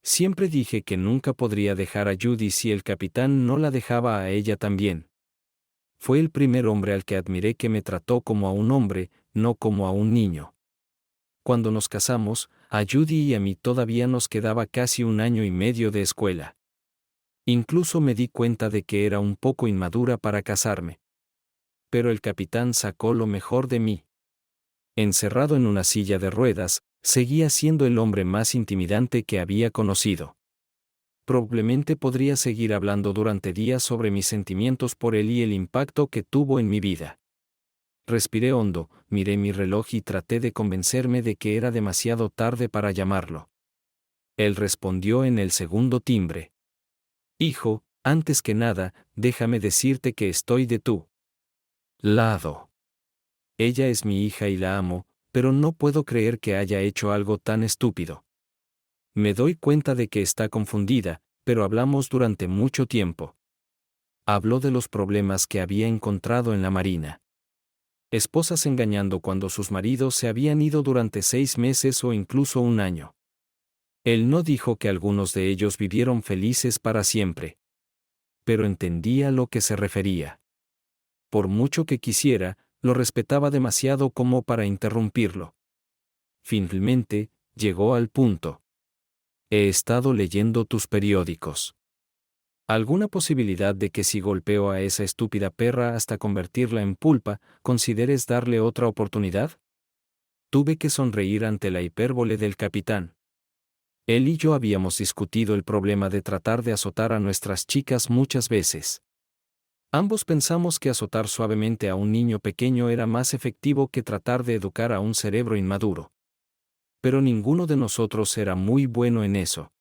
Siempre dije que nunca podría dejar a Judy si el capitán no la dejaba a ella también. Fue el primer hombre al que admiré que me trató como a un hombre, no como a un niño. Cuando nos casamos, a Judy y a mí todavía nos quedaba casi 1 año y medio de escuela. Incluso me di cuenta de que era un poco inmadura para casarme. Pero el capitán sacó lo mejor de mí. Encerrado en una silla de ruedas, seguía siendo el hombre más intimidante que había conocido. Probablemente podría seguir hablando durante días sobre mis sentimientos por él y el impacto que tuvo en mi vida. Respiré hondo, miré mi reloj y traté de convencerme de que era demasiado tarde para llamarlo. Él respondió en el segundo timbre. Hijo, Antes que nada, déjame decirte que estoy de tu lado. Ella es mi hija y la amo, pero no puedo creer que haya hecho algo tan estúpido. Me doy cuenta de que está confundida, pero hablamos durante mucho tiempo. Habló de los problemas que había encontrado en la marina. Esposas engañando cuando sus maridos se habían ido durante 6 meses o incluso un año. Él no dijo que algunos de ellos vivieron felices para siempre. Pero entendía a lo que se refería. Por mucho que quisiera, lo respetaba demasiado como para interrumpirlo. Finalmente, llegó al punto. He estado leyendo tus periódicos. ¿Alguna posibilidad de que si golpeo a esa estúpida perra hasta convertirla en pulpa, consideres darle otra oportunidad? Tuve que sonreír ante la hipérbole del capitán. Él y yo habíamos discutido el problema de tratar de azotar a nuestras chicas muchas veces. Ambos pensamos que azotar suavemente a un niño pequeño era más efectivo que tratar de educar a un cerebro inmaduro. Pero ninguno de nosotros era muy bueno en eso.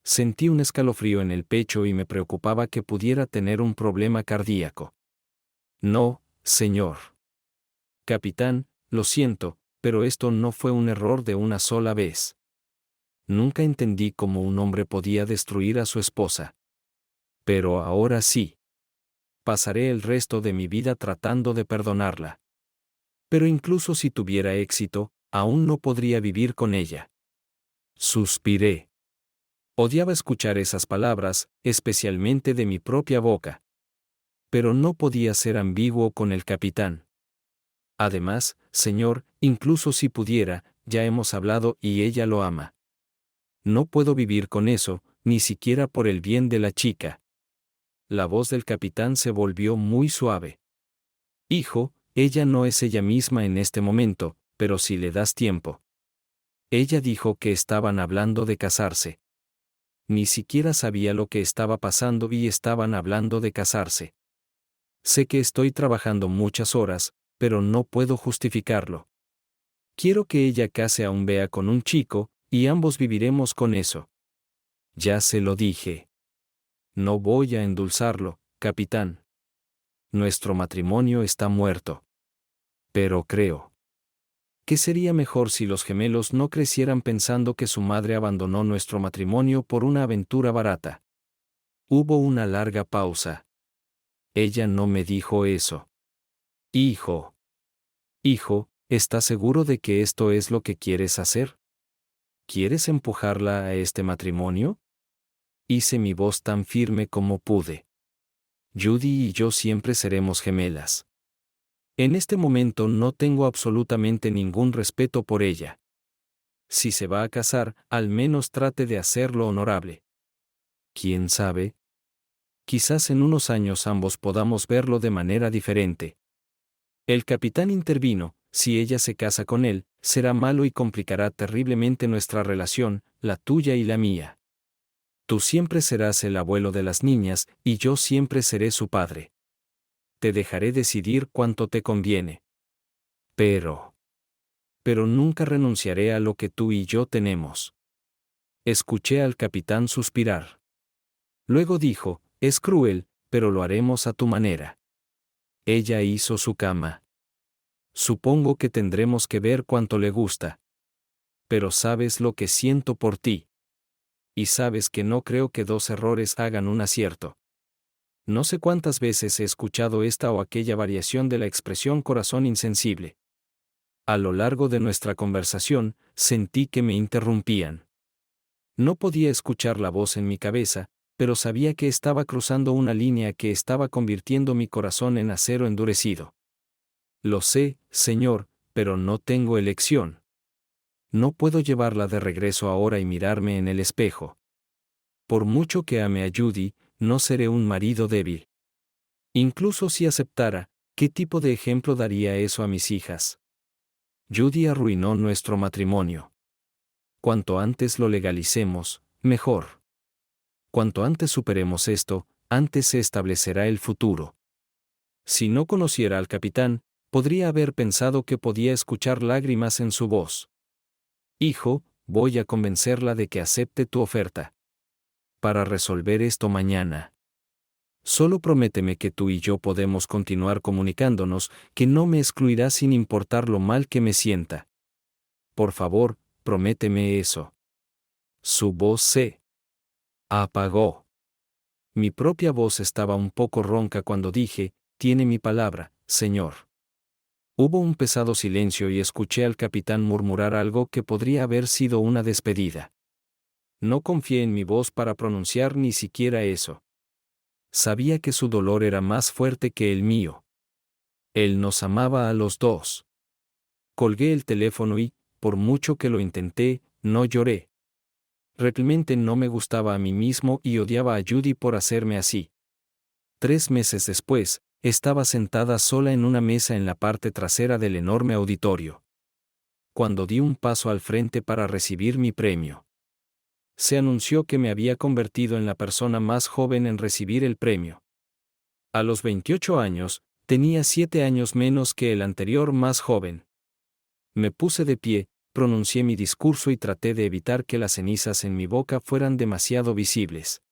Sentí un escalofrío en el pecho y me preocupaba que pudiera tener un problema cardíaco. No, señor. Capitán, lo siento, pero esto no fue un error de una sola vez. Nunca entendí cómo un hombre podía destruir a su esposa. Pero ahora sí. Pasaré el resto de mi vida tratando de perdonarla. Pero incluso si tuviera éxito, aún no podría vivir con ella. Suspiré. Odiaba escuchar esas palabras, especialmente de mi propia boca. Pero no podía ser ambiguo con el capitán. Además, señor, incluso si pudiera, ya hemos hablado y ella lo ama. No puedo vivir con eso, ni siquiera por el bien de la chica. La voz del capitán se volvió muy suave. Hijo, ella no es ella misma en este momento, pero si le das tiempo. Ella dijo que estaban hablando de casarse. Ni siquiera sabía lo que estaba pasando y estaban hablando de casarse. Sé que estoy trabajando muchas horas, pero no puedo justificarlo. Quiero que ella case a un Bea con un chico, y ambos viviremos con eso. Ya se lo dije. No voy a endulzarlo, capitán. Nuestro matrimonio está muerto. Pero creo que sería mejor si los gemelos no crecieran pensando que su madre abandonó nuestro matrimonio por una aventura barata. Hubo una larga pausa. Ella no me dijo eso. Hijo. Hijo, ¿estás seguro de que esto es lo que quieres hacer? ¿Quieres empujarla a este matrimonio? Hice mi voz tan firme como pude. Judy y yo siempre seremos gemelas. En este momento no tengo absolutamente ningún respeto por ella. Si se va a casar, al menos trate de hacerlo honorable. ¿Quién sabe? Quizás en unos años ambos podamos verlo de manera diferente. El capitán intervino: si ella se casa con él, será malo y complicará terriblemente nuestra relación, la tuya y la mía. Tú siempre serás el abuelo de las niñas, y yo siempre seré su padre. Te dejaré decidir cuánto te conviene. Pero nunca renunciaré a lo que tú y yo tenemos. Escuché al capitán suspirar. Luego dijo: es cruel, pero lo haremos a tu manera. Ella hizo su cama. Supongo que tendremos que ver cuánto le gusta. Pero sabes lo que siento por ti. Y sabes que no creo que 2 errores hagan un acierto. No sé cuántas veces he escuchado esta o aquella variación de la expresión corazón insensible. A lo largo de nuestra conversación, sentí que me interrumpían. No podía escuchar la voz en mi cabeza, pero sabía que estaba cruzando una línea que estaba convirtiendo mi corazón en acero endurecido. Lo sé, señor, pero no tengo elección. No puedo llevarla de regreso ahora y mirarme en el espejo. Por mucho que ame a Judy, no seré un marido débil. Incluso si aceptara, ¿qué tipo de ejemplo daría eso a mis hijas? Judy arruinó nuestro matrimonio. Cuanto antes lo legalicemos, mejor. Cuanto antes superemos esto, antes se establecerá el futuro. Si no conociera al capitán, podría haber pensado que podía escuchar lágrimas en su voz. Hijo, voy a convencerla de que acepte tu oferta. Para resolver esto mañana. Solo prométeme que tú y yo podemos continuar comunicándonos, que no me excluirás sin importar lo mal que me sienta. Por favor, prométeme eso. Su voz se apagó. Mi propia voz estaba un poco ronca cuando dije, tiene mi palabra, señor. Hubo un pesado silencio y escuché al capitán murmurar algo que podría haber sido una despedida. No confié en mi voz para pronunciar ni siquiera eso. Sabía que su dolor era más fuerte que el mío. Él nos amaba a los dos. Colgué el teléfono y, por mucho que lo intenté, no lloré. Realmente no me gustaba a mí mismo y odiaba a Judy por hacerme así. 3 meses después, estaba sentada sola en una mesa en la parte trasera del enorme auditorio. Cuando di un paso al frente para recibir mi premio, se anunció que me había convertido en la persona más joven en recibir el premio. A los 28 años, tenía 7 años menos que el anterior más joven. Me puse de pie, pronuncié mi discurso y traté de evitar que las cenizas en mi boca fueran demasiado visibles.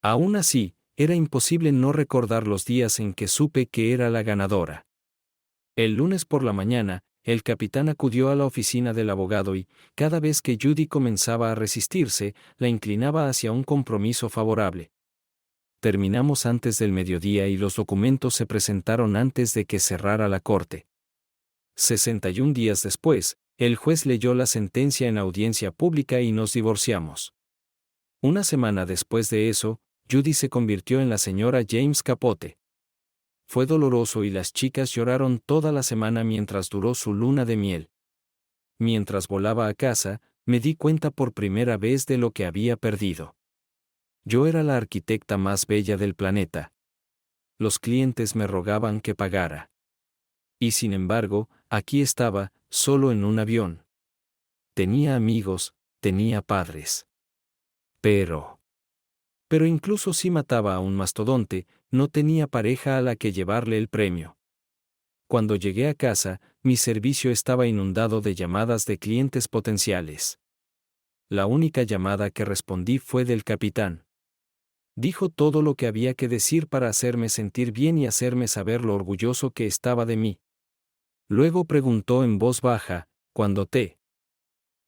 Aún así, era imposible no recordar los días en que supe que era la ganadora. El lunes por la mañana, el capitán acudió a la oficina del abogado y, cada vez que Judy comenzaba a resistirse, la inclinaba hacia un compromiso favorable. Terminamos antes del mediodía y los documentos se presentaron antes de que cerrara la corte. 61 días después, el juez leyó la sentencia en audiencia pública y nos divorciamos. Una semana después de eso, Judy se convirtió en la señora James Capote. Fue doloroso y las chicas lloraron toda la semana mientras duró su luna de miel. Mientras volaba a casa, me di cuenta por primera vez de lo que había perdido. Yo era la arquitecta más bella del planeta. Los clientes me rogaban que pagara. Y sin embargo, aquí estaba, solo en un avión. Tenía amigos, tenía padres. Pero incluso si mataba a un mastodonte, no tenía pareja a la que llevarle el premio. Cuando llegué a casa, mi servicio estaba inundado de llamadas de clientes potenciales. La única llamada que respondí fue del capitán. Dijo todo lo que había que decir para hacerme sentir bien y hacerme saber lo orgulloso que estaba de mí. Luego preguntó en voz baja, ¿cuándo te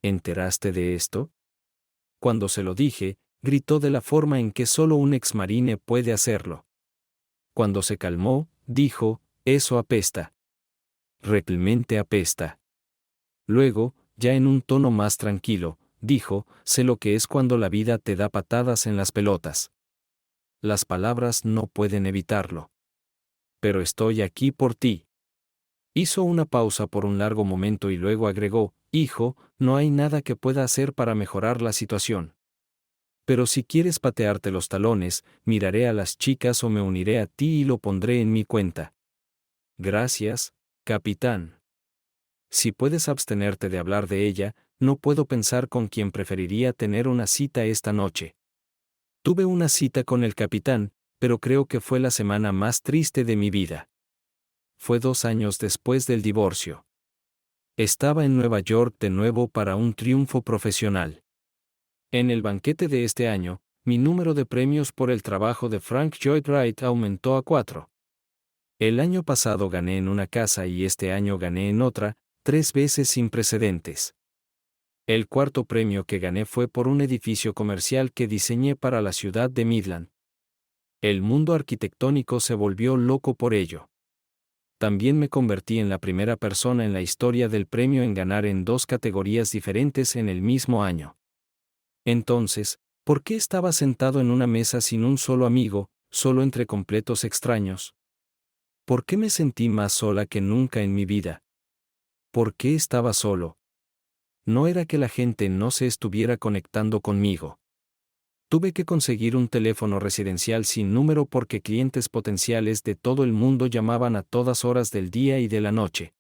enteraste de esto? Cuando se lo dije, gritó de la forma en que solo un exmarine puede hacerlo. Cuando se calmó, dijo, eso apesta. Realmente apesta. Luego, ya en un tono más tranquilo, dijo, sé lo que es cuando la vida te da patadas en las pelotas. Las palabras no pueden evitarlo. Pero estoy aquí por ti. Hizo una pausa por un largo momento y luego agregó, hijo, no hay nada que pueda hacer para mejorar la situación. Pero si quieres patearte los talones, miraré a las chicas o me uniré a ti y lo pondré en mi cuenta. Gracias, capitán. Si puedes abstenerte de hablar de ella, no puedo pensar con quién preferiría tener una cita esta noche. Tuve una cita con el capitán, pero creo que fue la semana más triste de mi vida. Fue 2 años después del divorcio. Estaba en Nueva York de nuevo para un triunfo profesional. En el banquete de este año, mi número de premios por el trabajo de Frank Lloyd Wright aumentó a 4. El año pasado gané en una casa y este año gané en otra, 3 veces sin precedentes. El cuarto premio que gané fue por un edificio comercial que diseñé para la ciudad de Midland. El mundo arquitectónico se volvió loco por ello. También me convertí en la primera persona en la historia del premio en ganar en 2 categorías diferentes en el mismo año. Entonces, ¿por qué estaba sentado en una mesa sin un solo amigo, solo entre completos extraños? ¿Por qué me sentí más sola que nunca en mi vida? ¿Por qué estaba solo? No era que la gente no se estuviera conectando conmigo. Tuve que conseguir un teléfono residencial sin número porque clientes potenciales de todo el mundo llamaban a todas horas del día y de la noche.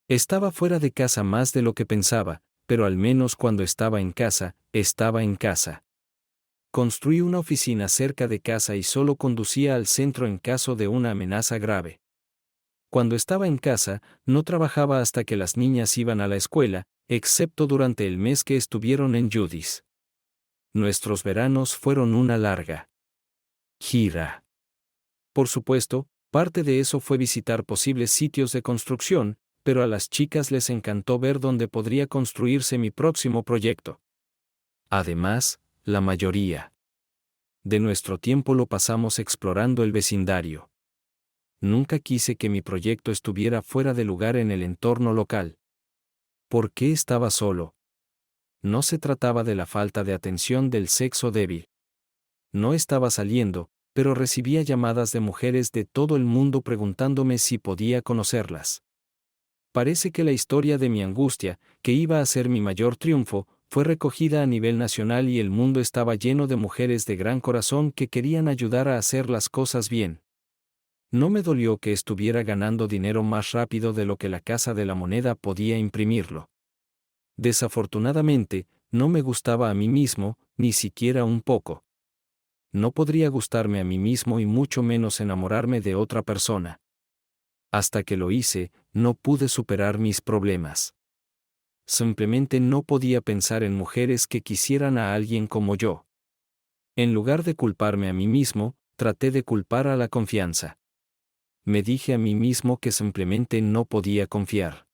Estaba fuera de casa más de lo que pensaba, pero al menos cuando estaba en casa, estaba en casa. Construí una oficina cerca de casa y solo conducía al centro en caso de una amenaza grave. Cuando estaba en casa, no trabajaba hasta que las niñas iban a la escuela, excepto durante el mes que estuvieron en Judy's. Nuestros veranos fueron una larga gira. Por supuesto, parte de eso fue visitar posibles sitios de construcción, pero a las chicas les encantó ver dónde podría construirse mi próximo proyecto. Además, la mayoría de nuestro tiempo lo pasamos explorando el vecindario. Nunca quise que mi proyecto estuviera fuera de lugar en el entorno local. ¿Por qué estaba solo? No se trataba de la falta de atención del sexo débil. No estaba saliendo, pero recibía llamadas de mujeres de todo el mundo preguntándome si podía conocerlas. Parece que la historia de mi angustia, que iba a ser mi mayor triunfo, fue recogida a nivel nacional y el mundo estaba lleno de mujeres de gran corazón que querían ayudar a hacer las cosas bien. No me dolió que estuviera ganando dinero más rápido de lo que la Casa de la Moneda podía imprimirlo. Desafortunadamente, no me gustaba a mí mismo, ni siquiera un poco. No podría gustarme a mí mismo y mucho menos enamorarme de otra persona. Hasta que lo hice, no pude superar mis problemas. Simplemente no podía pensar en mujeres que quisieran a alguien como yo. En lugar de culparme a mí mismo, traté de culpar a la confianza. Me dije a mí mismo que simplemente no podía confiar.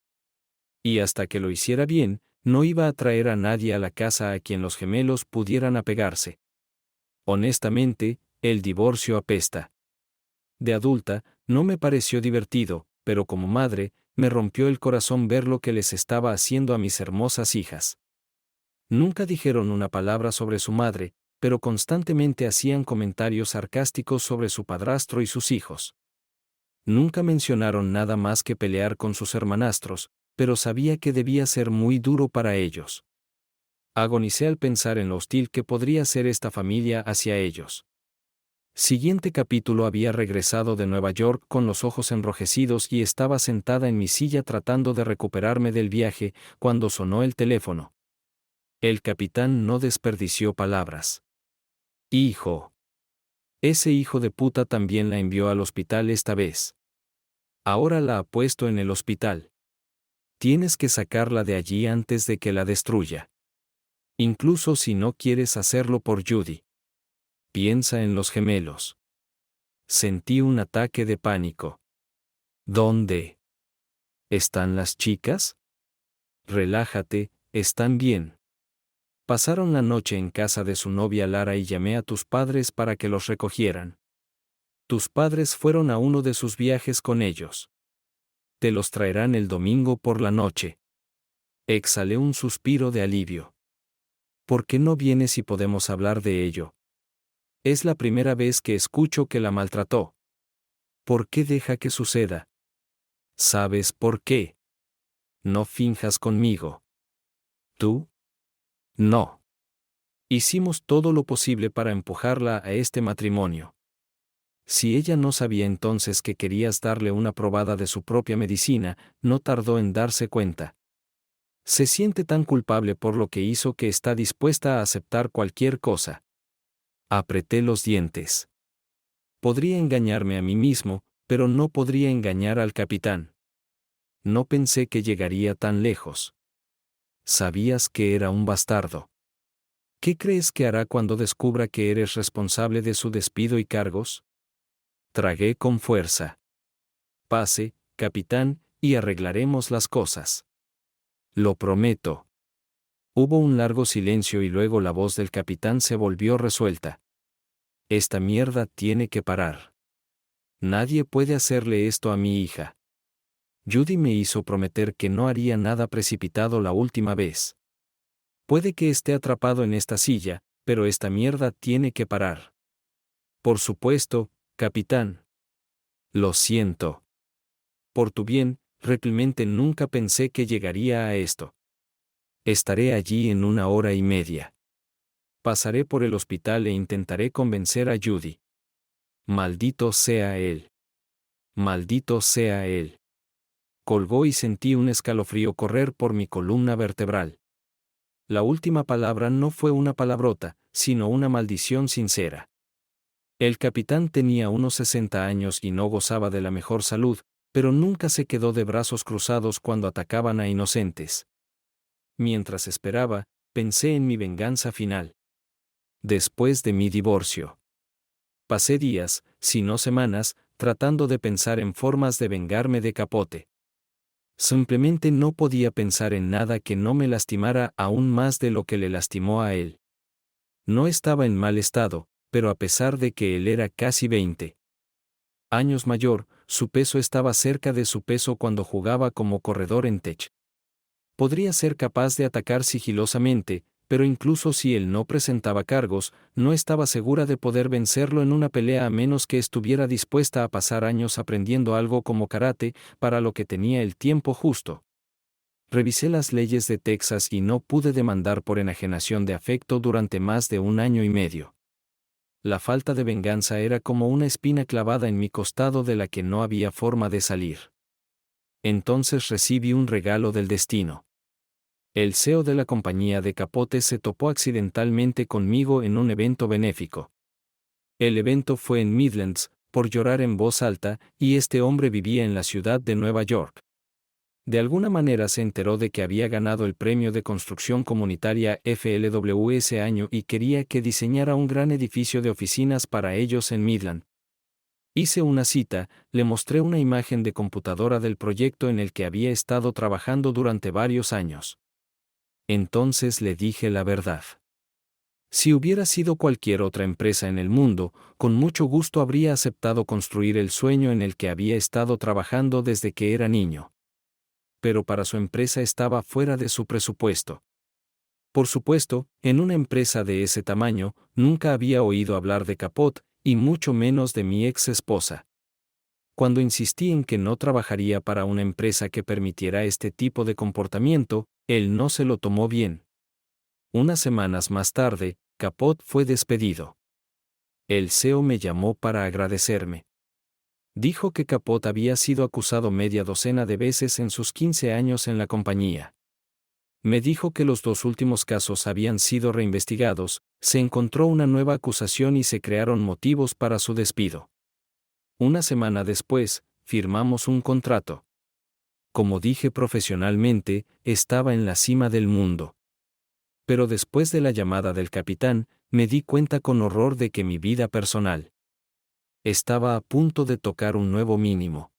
Y hasta que lo hiciera bien, no iba a traer a nadie a la casa a quien los gemelos pudieran apegarse. Honestamente, el divorcio apesta. De adulta, no me pareció divertido, pero como madre, me rompió el corazón ver lo que les estaba haciendo a mis hermosas hijas. Nunca dijeron una palabra sobre su madre, pero constantemente hacían comentarios sarcásticos sobre su padrastro y sus hijos. Nunca mencionaron nada más que pelear con sus hermanastros, pero sabía que debía ser muy duro para ellos. Agonicé al pensar en lo hostil que podría ser esta familia hacia ellos. Siguiente capítulo: había regresado de Nueva York con los ojos enrojecidos y estaba sentada en mi silla tratando de recuperarme del viaje, cuando sonó el teléfono. El capitán no desperdició palabras. Hijo. Ese hijo de puta también la envió al hospital esta vez. Ahora la ha puesto en el hospital. Tienes que sacarla de allí antes de que la destruya. Incluso si no quieres hacerlo por Judy. Piensa en los gemelos. Sentí un ataque de pánico. ¿Dónde están las chicas? Relájate, están bien. Pasaron la noche en casa de su novia Lara y llamé a tus padres para que los recogieran. Tus padres fueron a uno de sus viajes con ellos. Te los traerán el domingo por la noche. Exhalé un suspiro de alivio. ¿Por qué no vienes y podemos hablar de ello? Es la primera vez que escucho que la maltrató. ¿Por qué deja que suceda? ¿Sabes por qué? No finjas conmigo. ¿Tú? No. Hicimos todo lo posible para empujarla a este matrimonio. Si ella no sabía entonces que querías darle una probada de su propia medicina, no tardó en darse cuenta. Se siente tan culpable por lo que hizo que está dispuesta a aceptar cualquier cosa. Apreté los dientes. Podría engañarme a mí mismo, pero no podría engañar al capitán. No pensé que llegaría tan lejos. Sabías que era un bastardo. ¿Qué crees que hará cuando descubra que eres responsable de su despido y cargos? Tragué con fuerza. Pase, capitán, y arreglaremos las cosas. Lo prometo. Hubo un largo silencio y luego la voz del capitán se volvió resuelta. Esta mierda tiene que parar. Nadie puede hacerle esto a mi hija. Judy me hizo prometer que no haría nada precipitado la última vez. Puede que esté atrapado en esta silla, pero esta mierda tiene que parar. Por supuesto, capitán. Lo siento. Por tu bien, realmente nunca pensé que llegaría a esto. Estaré allí en 1 hora y media. Pasaré por el hospital e intentaré convencer a Judy. Maldito sea él. Maldito sea él. Colgó y sentí un escalofrío correr por mi columna vertebral. La última palabra no fue una palabrota, sino una maldición sincera. El capitán tenía unos 60 años y no gozaba de la mejor salud, pero nunca se quedó de brazos cruzados cuando atacaban a inocentes. Mientras esperaba, pensé en mi venganza final. Después de mi divorcio. pasé días, si no semanas, tratando de pensar en formas de vengarme de Capote. Simplemente no podía pensar en nada que no me lastimara aún más de lo que le lastimó a él. No estaba en mal estado, pero a pesar de que él era casi 20 años mayor, su peso estaba cerca de su peso cuando jugaba como corredor en Tech. Podría ser capaz de atacar sigilosamente, pero incluso si él no presentaba cargos, no estaba segura de poder vencerlo en una pelea a menos que estuviera dispuesta a pasar años aprendiendo algo como karate, para lo que tenía el tiempo justo. Revisé las leyes de Texas y no pude demandar por enajenación de afecto durante más de 1 año y medio. La falta de venganza era como una espina clavada en mi costado de la que no había forma de salir. Entonces recibí un regalo del destino. El CEO de la compañía de Capote se topó accidentalmente conmigo en un evento benéfico. El evento fue en Midlands, por llorar en voz alta, y este hombre vivía en la ciudad de Nueva York. De alguna manera se enteró de que había ganado el premio de construcción comunitaria FLW ese año y quería que diseñara un gran edificio de oficinas para ellos en Midland. Hice una cita, le mostré una imagen de computadora del proyecto en el que había estado trabajando durante varios años. Entonces le dije la verdad. Si hubiera sido cualquier otra empresa en el mundo, con mucho gusto habría aceptado construir el sueño en el que había estado trabajando desde que era niño. Pero para su empresa estaba fuera de su presupuesto. Por supuesto, en una empresa de ese tamaño, nunca había oído hablar de Capot, y mucho menos de mi ex esposa. Cuando insistí en que no trabajaría para una empresa que permitiera este tipo de comportamiento, él no se lo tomó bien. Unas semanas más tarde, Capot fue despedido. El CEO me llamó para agradecerme. Dijo que Capot había sido acusado media docena de veces en sus 15 años en la compañía. Me dijo que los 2 últimos casos habían sido reinvestigados, se encontró una nueva acusación y se crearon motivos para su despido. Una semana después, firmamos un contrato. Como dije profesionalmente, estaba en la cima del mundo. Pero después de la llamada del capitán, me di cuenta con horror de que mi vida personal estaba a punto de tocar un nuevo mínimo.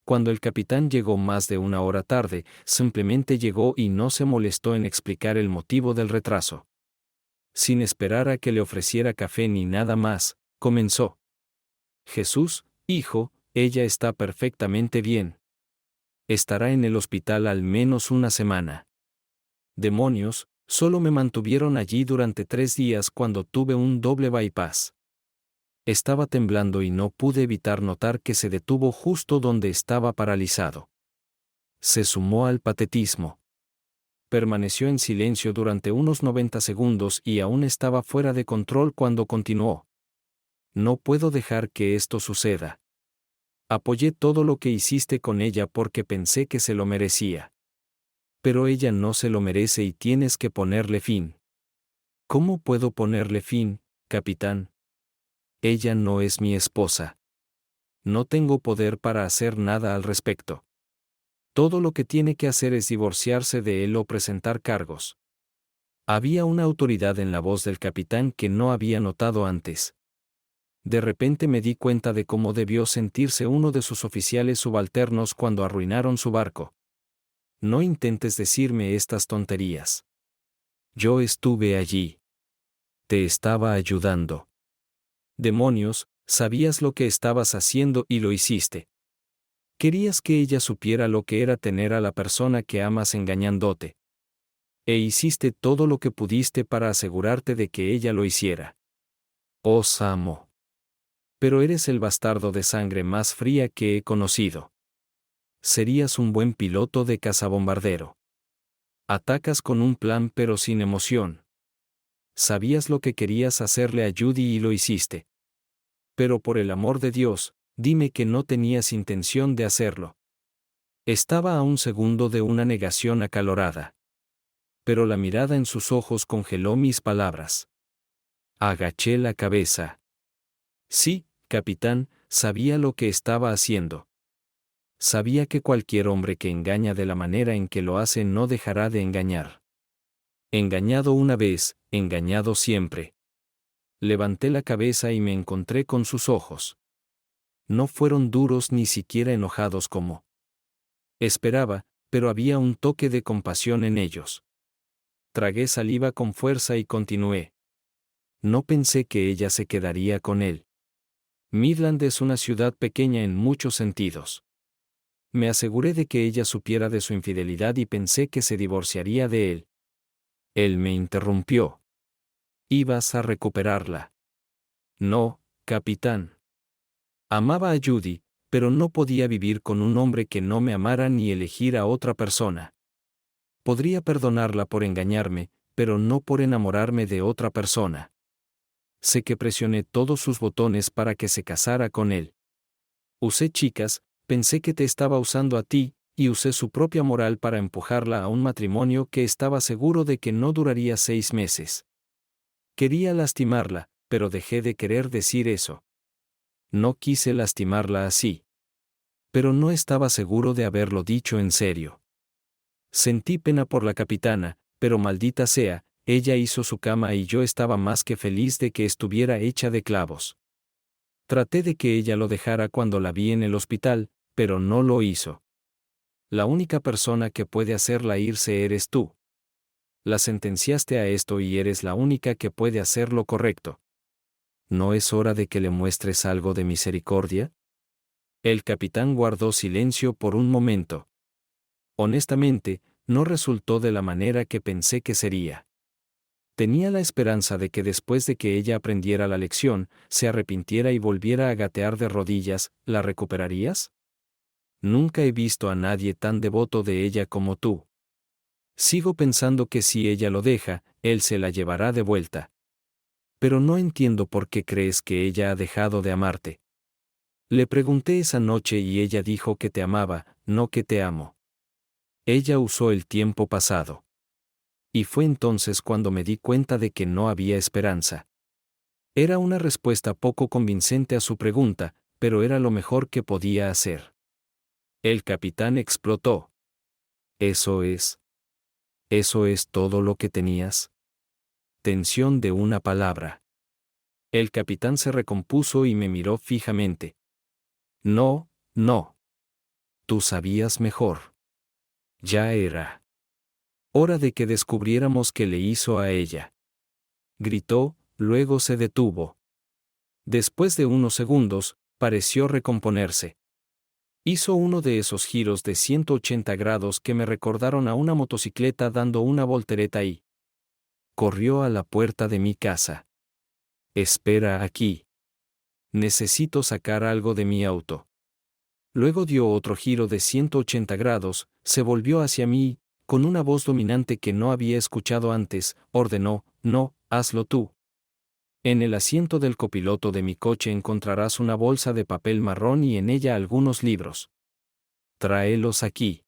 Cuando el capitán llegó más de 1 hora tarde, simplemente llegó y no se molestó en explicar el motivo del retraso. Sin esperar a que le ofreciera café ni nada más, comenzó. Jesús, hijo, ella está perfectamente bien. Estará en el hospital al menos una semana. Demonios, solo me mantuvieron allí durante 3 días cuando tuve un doble bypass. Estaba temblando y no pude evitar notar que se detuvo justo donde estaba paralizado. Se sumó al patetismo. Permaneció en silencio durante unos 90 segundos y aún estaba fuera de control cuando continuó. No puedo dejar que esto suceda. Apoyé todo lo que hiciste con ella porque pensé que se lo merecía. Pero ella no se lo merece y tienes que ponerle fin. ¿Cómo puedo ponerle fin, capitán? Ella no es mi esposa. No tengo poder para hacer nada al respecto. Todo lo que tiene que hacer es divorciarse de él o presentar cargos. Había una autoridad en la voz del capitán que no había notado antes. De repente me di cuenta de cómo debió sentirse uno de sus oficiales subalternos cuando arruinaron su barco. No intentes decirme estas tonterías. Yo estuve allí. Te estaba ayudando. Demonios, sabías lo que estabas haciendo y lo hiciste. Querías que ella supiera lo que era tener a la persona que amas engañándote. E hiciste todo lo que pudiste para asegurarte de que ella lo hiciera. Os amo. Pero eres el bastardo de sangre más fría que he conocido. Serías un buen piloto de cazabombardero. Atacas con un plan pero sin emoción. Sabías lo que querías hacerle a Judy y lo hiciste. Pero por el amor de Dios, dime que no tenías intención de hacerlo. Estaba a un segundo de una negación acalorada. Pero la mirada en sus ojos congeló mis palabras. Agaché la cabeza. Sí, capitán, sabía lo que estaba haciendo. Sabía que cualquier hombre que engaña de la manera en que lo hace no dejará de engañar. Engañado una vez, engañado siempre. Levanté la cabeza y me encontré con sus ojos. No fueron duros ni siquiera enojados como esperaba, pero había un toque de compasión en ellos. Tragué saliva con fuerza y continué. No pensé que ella se quedaría con él. Midland es una ciudad pequeña en muchos sentidos. Me aseguré de que ella supiera de su infidelidad y pensé que se divorciaría de él. Él me interrumpió. ¿Ibas a recuperarla? No, capitán. Amaba a Judy, pero no podía vivir con un hombre que no me amara ni elegir a otra persona. Podría perdonarla por engañarme, pero no por enamorarme de otra persona. Sé que presioné todos sus botones para que se casara con él. Usé chicas, pensé que te estaba usando a ti, y usé su propia moral para empujarla a un matrimonio que estaba seguro de que no duraría 6 meses. Quería lastimarla, pero dejé de querer decir eso. No quise lastimarla así. Pero no estaba seguro de haberlo dicho en serio. Sentí pena por la capitana, pero maldita sea, ella hizo su cama y yo estaba más que feliz de que estuviera hecha de clavos. Traté de que ella lo dejara cuando la vi en el hospital, pero no lo hizo. La única persona que puede hacerla irse eres tú. La sentenciaste a esto y eres la única que puede hacer lo correcto. ¿No es hora de que le muestres algo de misericordia? El capitán guardó silencio por un momento. Honestamente, no resultó de la manera que pensé que sería. Tenía la esperanza de que después de que ella aprendiera la lección, se arrepintiera y volviera a gatear de rodillas. ¿La recuperarías? Nunca he visto a nadie tan devoto de ella como tú. Sigo pensando que si ella lo deja, él se la llevará de vuelta. Pero no entiendo por qué crees que ella ha dejado de amarte. Le pregunté esa noche y ella dijo que te amaba, no que te amo. Ella usó el tiempo pasado. Y fue entonces cuando me di cuenta de que no había esperanza. Era una respuesta poco convincente a su pregunta, pero era lo mejor que podía hacer. El capitán explotó. ¿Eso es todo lo que tenías? Tensión de una palabra. El capitán se recompuso y me miró fijamente. No, no. Tú sabías mejor. Ya era hora de que descubriéramos qué le hizo a ella. Gritó, luego se detuvo. Después de unos segundos, pareció recomponerse. Hizo uno de esos giros de 180 grados que me recordaron a una motocicleta dando una voltereta y corrió a la puerta de mi casa. Espera aquí. Necesito sacar algo de mi auto. Luego dio otro giro de 180 grados, se volvió hacia mí, con una voz dominante que no había escuchado antes, ordenó, no, hazlo tú. En el asiento del copiloto de mi coche encontrarás una bolsa de papel marrón y en ella algunos libros. Tráelos aquí.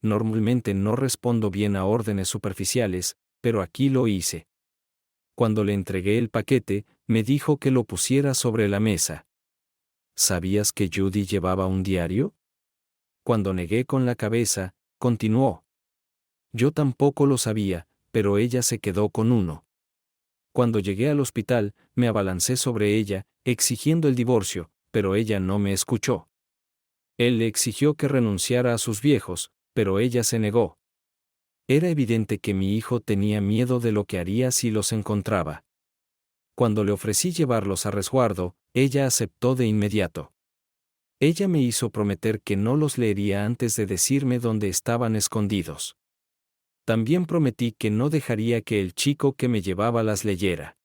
Normalmente no respondo bien a órdenes superficiales, pero aquí lo hice. Cuando le entregué el paquete, me dijo que lo pusiera sobre la mesa. ¿Sabías que Judy llevaba un diario? Cuando negué con la cabeza, continuó. Yo tampoco lo sabía, pero ella se quedó con uno. Cuando llegué al hospital, me abalancé sobre ella, exigiendo el divorcio, pero ella no me escuchó. Él le exigió que renunciara a sus viejos, pero ella se negó. Era evidente que mi hijo tenía miedo de lo que haría si los encontraba. Cuando le ofrecí llevarlos a resguardo, ella aceptó de inmediato. Ella me hizo prometer que no los leería antes de decirme dónde estaban escondidos. También prometí que no dejaría que el chico que me llevaba las leyera.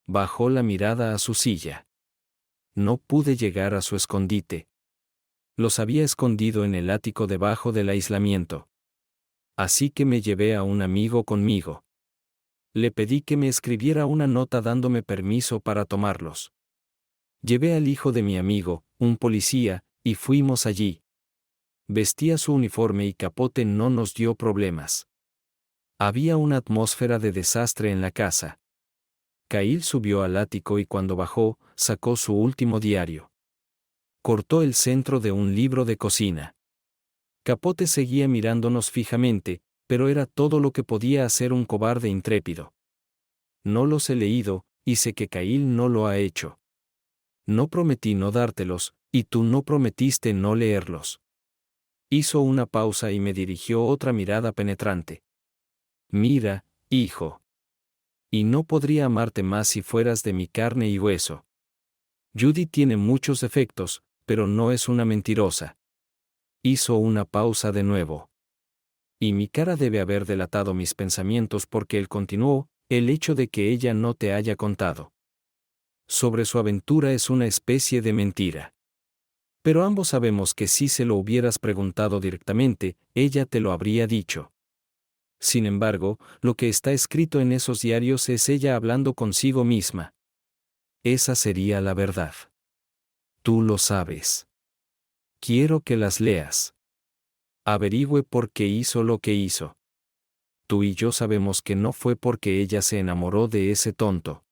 Bajó la mirada a su silla. No pude llegar a su escondite. Los había escondido en el ático debajo del aislamiento. Así que me llevé a un amigo conmigo. Le pedí que me escribiera una nota dándome permiso para tomarlos. Llevé al hijo de mi amigo, un policía, y fuimos allí. Vestía su uniforme y Capote no nos dio problemas. Había una atmósfera de desastre en la casa. Kyle subió al ático y cuando bajó, sacó su último diario. Cortó el centro de un libro de cocina. Capote seguía mirándonos fijamente, pero era todo lo que podía hacer un cobarde intrépido. No los he leído, y sé que Caín no lo ha hecho. No prometí no dártelos, y tú no prometiste no leerlos. Hizo una pausa y me dirigió otra mirada penetrante. Mira, hijo. Y no podría amarte más si fueras de mi carne y hueso. Judy tiene muchos defectos, pero no es una mentirosa. Hizo una pausa de nuevo. Y mi cara debe haber delatado mis pensamientos porque él continuó, el hecho de que ella no te haya contado sobre su aventura es una especie de mentira. Pero ambos sabemos que si se lo hubieras preguntado directamente, ella te lo habría dicho. Sin embargo, lo que está escrito en esos diarios es ella hablando consigo misma. Esa sería la verdad. Tú lo sabes. Quiero que las leas. Averigüe por qué hizo lo que hizo. Tú y yo sabemos que no fue porque ella se enamoró de ese tonto.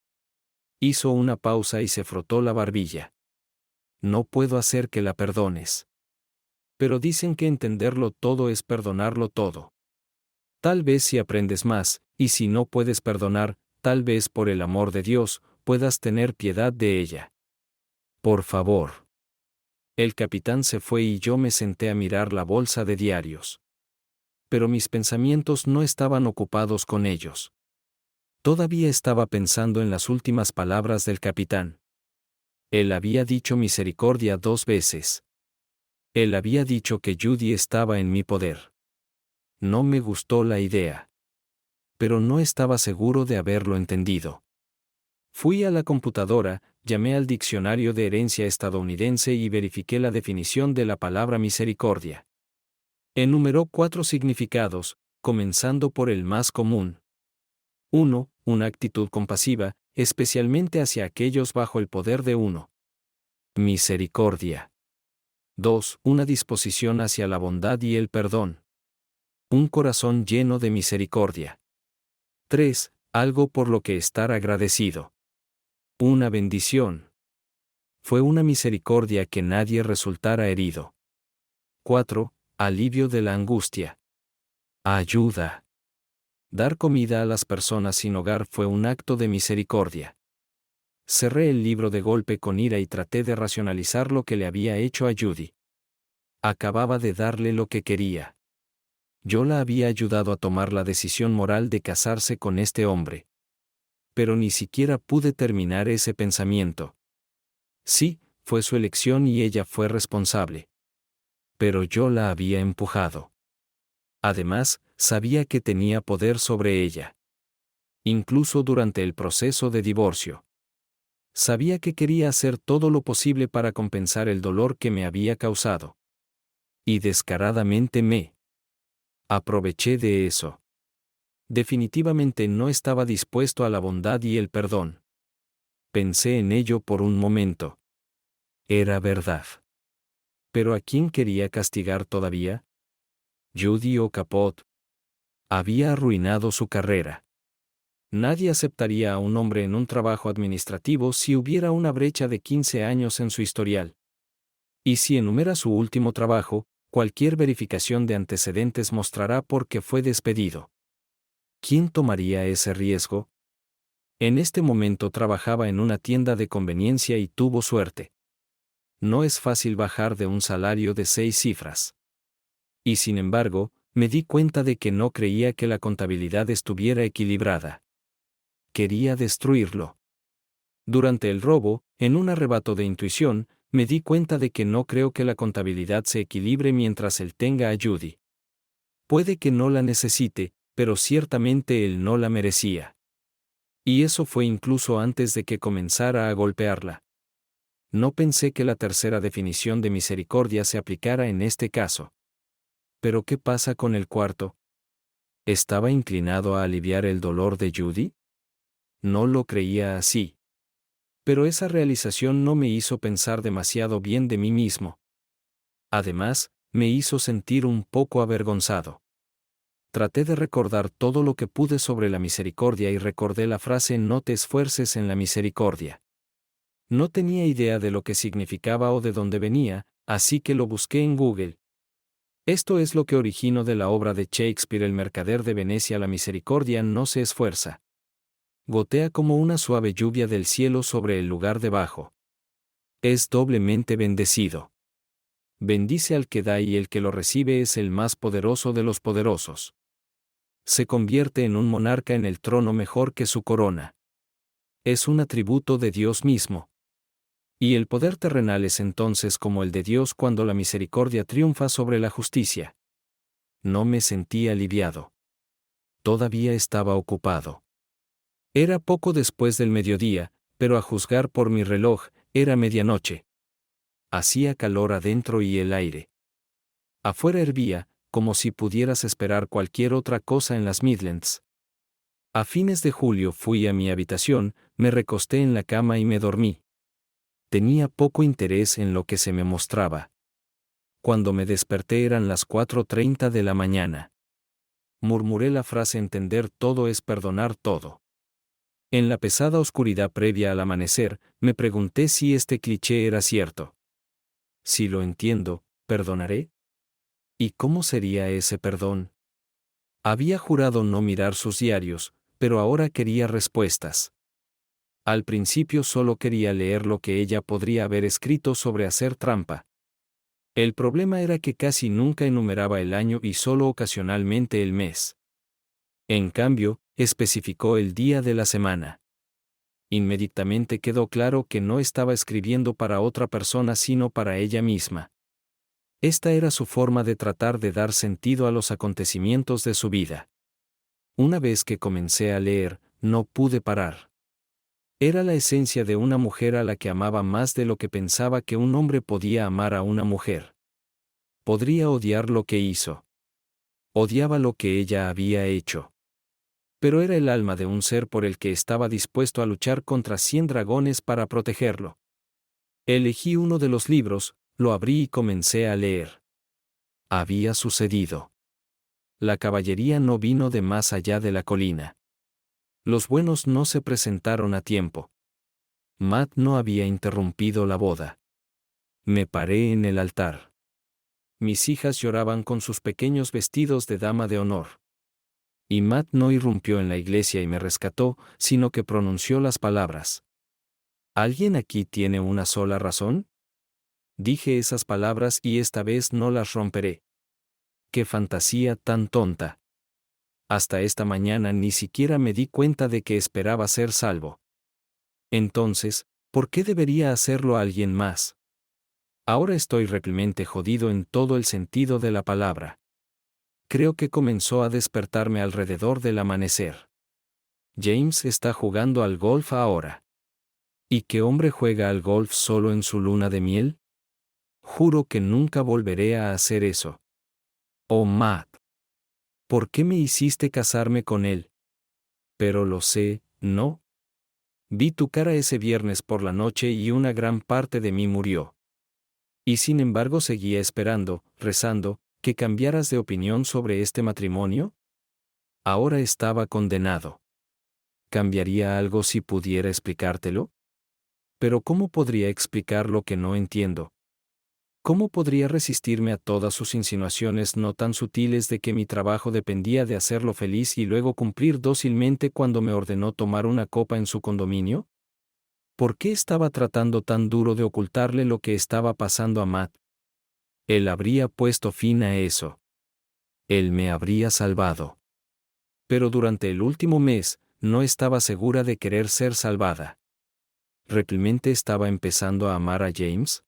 Hizo una pausa y se frotó la barbilla. No puedo hacer que la perdones. Pero dicen que entenderlo todo es perdonarlo todo. Tal vez si aprendes más, y si no puedes perdonar, tal vez por el amor de Dios, puedas tener piedad de ella. Por favor. El capitán se fue y yo me senté a mirar la bolsa de diarios. Pero mis pensamientos no estaban ocupados con ellos. Todavía estaba pensando en las últimas palabras del capitán. Él había dicho misericordia 2 veces. Él había dicho que Judy estaba en mi poder. No me gustó la idea. Pero no estaba seguro de haberlo entendido. Fui a la computadora, llamé al diccionario de herencia estadounidense y verifiqué la definición de la palabra misericordia. Enumeró 4 significados, comenzando por el más común. 1. Una actitud compasiva, especialmente hacia aquellos bajo el poder de uno. Misericordia. 2. Una disposición hacia la bondad y el perdón. Un corazón lleno de misericordia. 3. Algo por lo que estar agradecido. Una bendición. Fue una misericordia que nadie resultara herido. 4. Alivio de la angustia. Ayuda. Dar comida a las personas sin hogar fue un acto de misericordia. Cerré el libro de golpe con ira y traté de racionalizar lo que le había hecho a Judy. Acababa de darle lo que quería. Yo la había ayudado a tomar la decisión moral de casarse con este hombre. Pero ni siquiera pude terminar ese pensamiento. Sí, fue su elección y ella fue responsable. Pero yo la había empujado. Además, sabía que tenía poder sobre ella. Incluso durante el proceso de divorcio. Sabía que quería hacer todo lo posible para compensar el dolor que me había causado. Y descaradamente me aproveché de eso. Definitivamente no estaba dispuesto a la bondad y el perdón. Pensé en ello por un momento. Era verdad. ¿Pero a quién quería castigar todavía? ¿Judy o Capot? Había arruinado su carrera. Nadie aceptaría a un hombre en un trabajo administrativo si hubiera una brecha de 15 años en su historial. Y si enumera su último trabajo, cualquier verificación de antecedentes mostrará por qué fue despedido. ¿Quién tomaría ese riesgo? En este momento trabajaba en una tienda de conveniencia y tuvo suerte. No es fácil bajar de un salario de 6 cifras. Y sin embargo, me di cuenta de que no creía que la contabilidad estuviera equilibrada. Quería destruirlo. Durante el robo, en un arrebato de intuición, me di cuenta de que no creo que la contabilidad se equilibre mientras él tenga a Judy. Puede que no la necesite, pero ciertamente él no la merecía. Y eso fue incluso antes de que comenzara a golpearla. No pensé que la tercera definición de misericordia se aplicara en este caso. ¿Pero qué pasa con el cuarto? ¿Estaba inclinado a aliviar el dolor de Judy? No lo creía así. Pero esa realización no me hizo pensar demasiado bien de mí mismo. Además, me hizo sentir un poco avergonzado. Traté de recordar todo lo que pude sobre la misericordia y recordé la frase "no te esfuerces en la misericordia". No tenía idea de lo que significaba o de dónde venía, así que lo busqué en Google. Esto es lo que originó de la obra de Shakespeare El mercader de Venecia: la misericordia no se esfuerza. Gotea como una suave lluvia del cielo sobre el lugar debajo. Es doblemente bendecido. Bendice al que da y el que lo recibe es el más poderoso de los poderosos. Se convierte en un monarca en el trono mejor que su corona. Es un atributo de Dios mismo. Y el poder terrenal es entonces como el de Dios cuando la misericordia triunfa sobre la justicia. No me sentí aliviado. Todavía estaba ocupado. Era poco después del mediodía, pero a juzgar por mi reloj, era medianoche. Hacía calor adentro y el aire afuera hervía, como si pudieras esperar cualquier otra cosa en las Midlands. A fines de julio fui a mi habitación, me recosté en la cama y me dormí. Tenía poco interés en lo que se me mostraba. Cuando me desperté eran las 4:30 de la mañana. Murmuré la frase entender todo es perdonar todo. En la pesada oscuridad previa al amanecer, me pregunté si este cliché era cierto. Si lo entiendo, ¿perdonaré? ¿Y cómo sería ese perdón? Había jurado no mirar sus diarios, pero ahora quería respuestas. Al principio solo quería leer lo que ella podría haber escrito sobre hacer trampa. El problema era que casi nunca enumeraba el año y solo ocasionalmente el mes. En cambio, especificó el día de la semana. Inmediatamente quedó claro que no estaba escribiendo para otra persona sino para ella misma. Esta era su forma de tratar de dar sentido a los acontecimientos de su vida. Una vez que comencé a leer, no pude parar. Era la esencia de una mujer a la que amaba más de lo que pensaba que un hombre podía amar a una mujer. Podría odiar lo que hizo. Odiaba lo que ella había hecho. Pero era el alma de un ser por el que estaba dispuesto a luchar contra 100 dragones para protegerlo. Elegí uno de los libros, lo abrí y comencé a leer. Había sucedido. La caballería no vino de más allá de la colina. Los buenos no se presentaron a tiempo. Matt no había interrumpido la boda. Me paré en el altar. Mis hijas lloraban con sus pequeños vestidos de dama de honor. Y Matt no irrumpió en la iglesia y me rescató, sino que pronunció las palabras. ¿Alguien aquí tiene una sola razón? Dije esas palabras y esta vez no las romperé. ¡Qué fantasía tan tonta! Hasta esta mañana ni siquiera me di cuenta de que esperaba ser salvo. Entonces, ¿por qué debería hacerlo alguien más? Ahora estoy realmente jodido en todo el sentido de la palabra. Creo que comenzó a despertarme alrededor del amanecer. James está jugando al golf ahora. ¿Y qué hombre juega al golf solo en su luna de miel? Juro que nunca volveré a hacer eso. Oh, Matt. ¿Por qué me hiciste casarme con él? Pero lo sé, ¿no? Vi tu cara ese viernes por la noche y una gran parte de mí murió. Y sin embargo seguía esperando, rezando, que cambiaras de opinión sobre este matrimonio. Ahora estaba condenado. ¿Cambiaría algo si pudiera explicártelo? Pero ¿cómo podría explicar lo que no entiendo? ¿Cómo podría resistirme a todas sus insinuaciones no tan sutiles de que mi trabajo dependía de hacerlo feliz y luego cumplir dócilmente cuando me ordenó tomar una copa en su condominio? ¿Por qué estaba tratando tan duro de ocultarle lo que estaba pasando a Matt? Él habría puesto fin a eso. Él me habría salvado. Pero durante el último mes, no estaba segura de querer ser salvada. ¿Realmente estaba empezando a amar a James?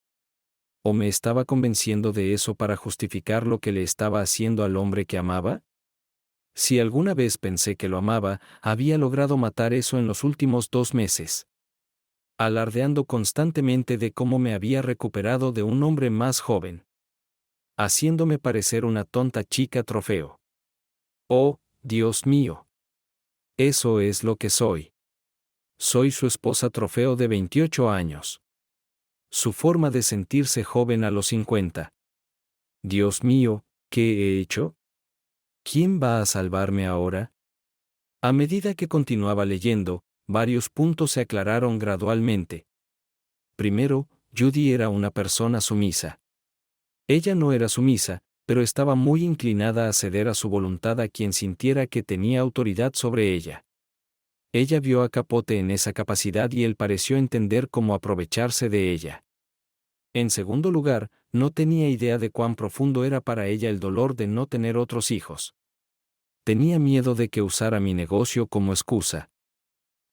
¿O me estaba convenciendo de eso para justificar lo que le estaba haciendo al hombre que amaba? Si alguna vez pensé que lo amaba, había logrado matar eso en los últimos 2 meses. Alardeando constantemente de cómo me había recuperado de un hombre más joven. Haciéndome parecer una tonta chica trofeo. Oh, Dios mío. Eso es lo que soy. Soy su esposa trofeo de 28 años. Su forma de sentirse joven a los 50. Dios mío, ¿qué he hecho? ¿Quién va a salvarme ahora? A medida que continuaba leyendo, varios puntos se aclararon gradualmente. Primero, Judy era una persona sumisa. Ella no era sumisa, pero estaba muy inclinada a ceder a su voluntad a quien sintiera que tenía autoridad sobre ella. Ella vio a Capote en esa capacidad y él pareció entender cómo aprovecharse de ella. En segundo lugar, no tenía idea de cuán profundo era para ella el dolor de no tener otros hijos. Tenía miedo de que usara mi negocio como excusa.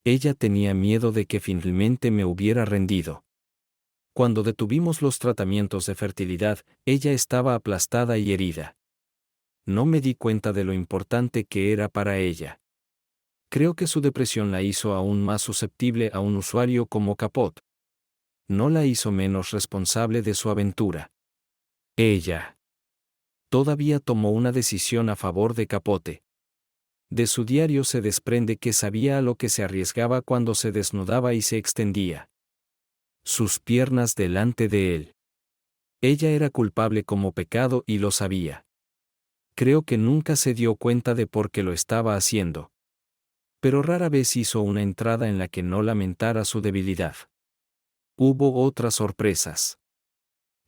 Ella tenía miedo de que finalmente me hubiera rendido. Cuando detuvimos los tratamientos de fertilidad, ella estaba aplastada y herida. No me di cuenta de lo importante que era para ella. Creo que su depresión la hizo aún más susceptible a un usuario como Capote. No la hizo menos responsable de su aventura. Ella todavía tomó una decisión a favor de Capote. De su diario se desprende que sabía a lo que se arriesgaba cuando se desnudaba y se extendía sus piernas delante de él. Ella era culpable como pecado y lo sabía. Creo que nunca se dio cuenta de por qué lo estaba haciendo. Pero rara vez hizo una entrada en la que no lamentara su debilidad. Hubo otras sorpresas.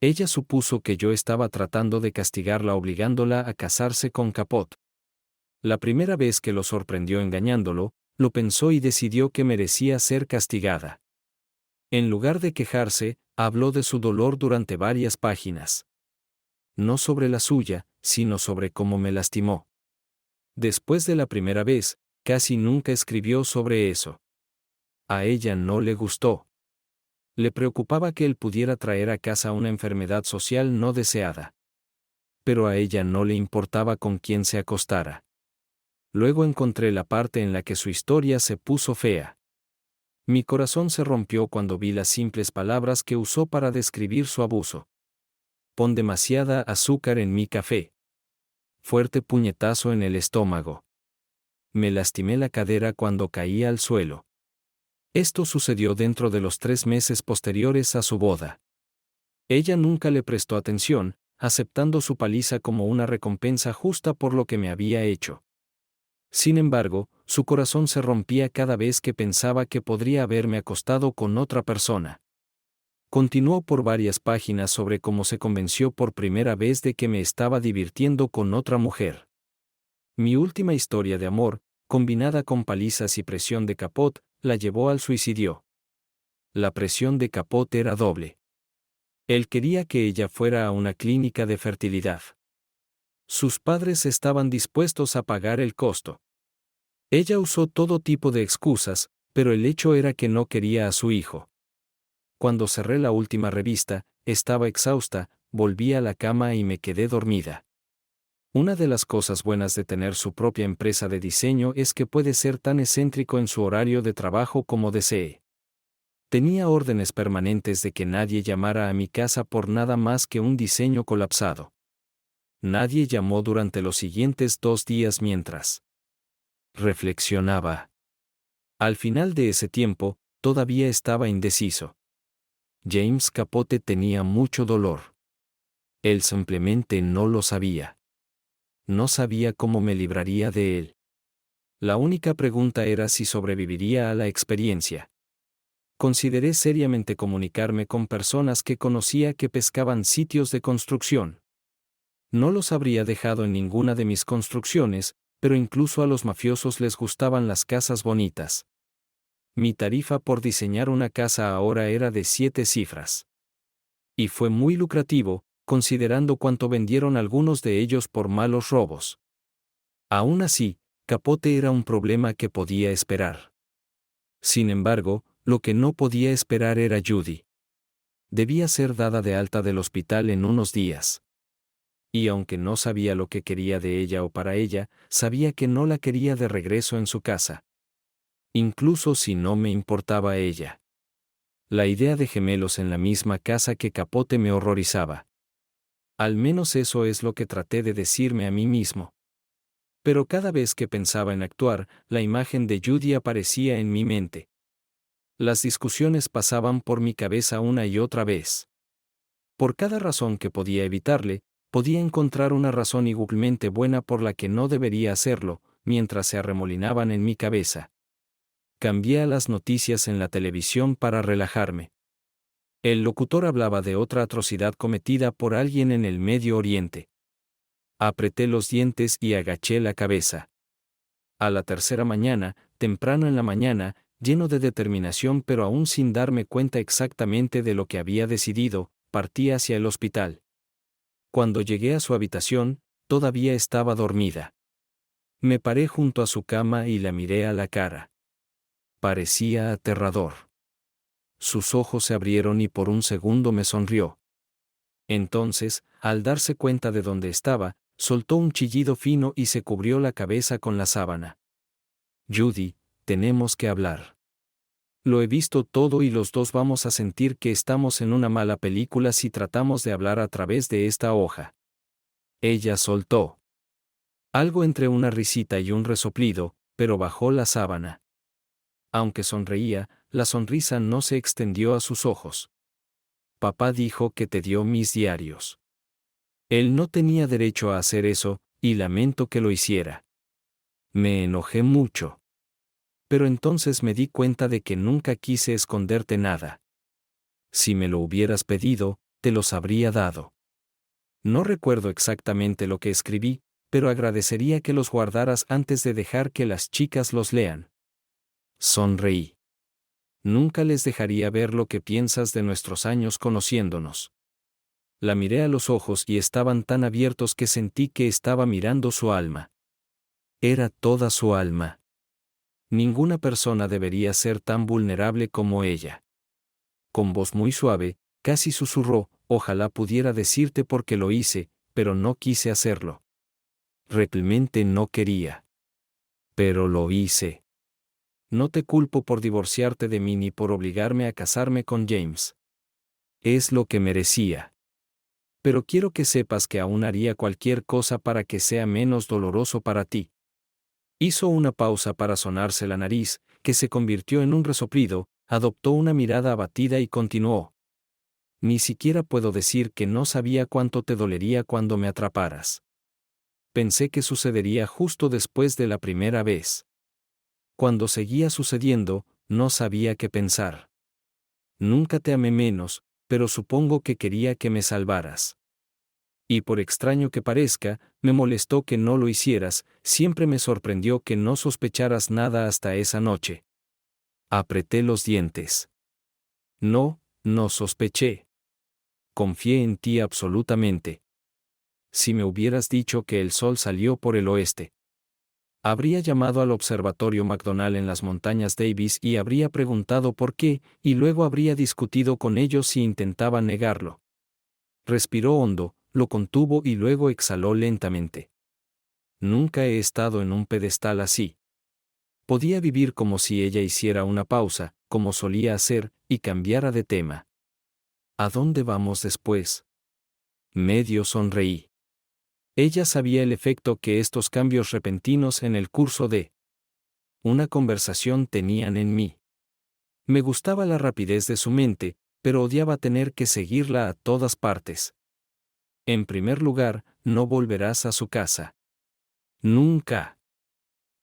Ella supuso que yo estaba tratando de castigarla obligándola a casarse con Capote. La primera vez que lo sorprendió engañándolo, lo pensó y decidió que merecía ser castigada. En lugar de quejarse, habló de su dolor durante varias páginas. No sobre la suya, sino sobre cómo me lastimó. Después de la primera vez, casi nunca escribió sobre eso. A ella no le gustó. Le preocupaba que él pudiera traer a casa una enfermedad social no deseada. Pero a ella no le importaba con quién se acostara. Luego encontré la parte en la que su historia se puso fea. Mi corazón se rompió cuando vi las simples palabras que usó para describir su abuso. Pon demasiada azúcar en mi café. Fuerte puñetazo en el estómago. Me lastimé la cadera cuando caí al suelo. Esto sucedió dentro de los 3 meses posteriores a su boda. Ella nunca le prestó atención, aceptando su paliza como una recompensa justa por lo que me había hecho. Sin embargo, su corazón se rompía cada vez que pensaba que podría haberme acostado con otra persona. Continuó por varias páginas sobre cómo se convenció por primera vez de que me estaba divirtiendo con otra mujer. Mi última historia de amor, combinada con palizas y presión de Capote, la llevó al suicidio. La presión de Capote era doble. Él quería que ella fuera a una clínica de fertilidad. Sus padres estaban dispuestos a pagar el costo. Ella usó todo tipo de excusas, pero el hecho era que no quería a su hijo. Cuando cerré la última revista, estaba exhausta, volví a la cama y me quedé dormida. Una de las cosas buenas de tener su propia empresa de diseño es que puede ser tan excéntrico en su horario de trabajo como desee. Tenía órdenes permanentes de que nadie llamara a mi casa por nada más que un diseño colapsado. Nadie llamó durante los siguientes 2 días mientras reflexionaba. Al final de ese tiempo, todavía estaba indeciso. James Capote tenía mucho dolor. Él simplemente no lo sabía. No sabía cómo me libraría de él. La única pregunta era si sobreviviría a la experiencia. Consideré seriamente comunicarme con personas que conocía que pescaban sitios de construcción. No los habría dejado en ninguna de mis construcciones, pero incluso a los mafiosos les gustaban las casas bonitas. Mi tarifa por diseñar una casa ahora era de 7 cifras. Y fue muy lucrativo, considerando cuánto vendieron algunos de ellos por malos robos. Aún así, Capote era un problema que podía esperar. Sin embargo, lo que no podía esperar era Judy. Debía ser dada de alta del hospital en unos días. Y aunque no sabía lo que quería de ella o para ella, sabía que no la quería de regreso en su casa. Incluso si no me importaba ella. La idea de gemelos en la misma casa que Capote me horrorizaba. Al menos eso es lo que traté de decirme a mí mismo. Pero cada vez que pensaba en actuar, la imagen de Judy aparecía en mi mente. Las discusiones pasaban por mi cabeza una y otra vez. Por cada razón que podía evitarle, podía encontrar una razón igualmente buena por la que no debería hacerlo, mientras se arremolinaban en mi cabeza. Cambié a las noticias en la televisión para relajarme. El locutor hablaba de otra atrocidad cometida por alguien en el Medio Oriente. Apreté los dientes y agaché la cabeza. A la tercera mañana, temprano en la mañana, lleno de determinación pero aún sin darme cuenta exactamente de lo que había decidido, partí hacia el hospital. Cuando llegué a su habitación, todavía estaba dormida. Me paré junto a su cama y la miré a la cara. Parecía aterrador. Sus ojos se abrieron y por un segundo me sonrió. Entonces, al darse cuenta de dónde estaba, soltó un chillido fino y se cubrió la cabeza con la sábana. Judy, tenemos que hablar. Lo he visto todo y los dos vamos a sentir que estamos en una mala película si tratamos de hablar a través de esta hoja. Ella soltó algo entre una risita y un resoplido, pero bajó la sábana. Aunque sonreía, la sonrisa no se extendió a sus ojos. Papá dijo que te dio mis diarios. Él no tenía derecho a hacer eso, y lamento que lo hiciera. Me enojé mucho. Pero entonces me di cuenta de que nunca quise esconderte nada. Si me lo hubieras pedido, te los habría dado. No recuerdo exactamente lo que escribí, pero agradecería que los guardaras antes de dejar que las chicas los lean. Sonreí. Nunca les dejaría ver lo que piensas de nuestros años conociéndonos. La miré a los ojos y estaban tan abiertos que sentí que estaba mirando su alma. Era toda su alma. Ninguna persona debería ser tan vulnerable como ella. Con voz muy suave, casi susurró, ojalá pudiera decirte por qué lo hice, pero no quise hacerlo. Realmente no quería. Pero lo hice. No te culpo por divorciarte de mí ni por obligarme a casarme con James. Es lo que merecía. Pero quiero que sepas que aún haría cualquier cosa para que sea menos doloroso para ti. Hizo una pausa para sonarse la nariz, que se convirtió en un resoplido, adoptó una mirada abatida y continuó. Ni siquiera puedo decir que no sabía cuánto te dolería cuando me atraparas. Pensé que sucedería justo después de la primera vez. Cuando seguía sucediendo, no sabía qué pensar. Nunca te amé menos, pero supongo que quería que me salvaras. Y por extraño que parezca, me molestó que no lo hicieras, siempre me sorprendió que no sospecharas nada hasta esa noche. Apreté los dientes. No, no sospeché. Confié en ti absolutamente. Si me hubieras dicho que el sol salió por el oeste. Habría llamado al observatorio McDonald en las montañas Davis y habría preguntado por qué, y luego habría discutido con ellos si intentaban negarlo. Respiró hondo, lo contuvo y luego exhaló lentamente. Nunca he estado en un pedestal así. Podía vivir como si ella hiciera una pausa, como solía hacer, y cambiara de tema. ¿A dónde vamos después? Medio sonreí. Ella sabía el efecto que estos cambios repentinos en el curso de una conversación tenían en mí. Me gustaba la rapidez de su mente, pero odiaba tener que seguirla a todas partes. En primer lugar, no volverás a su casa. Nunca.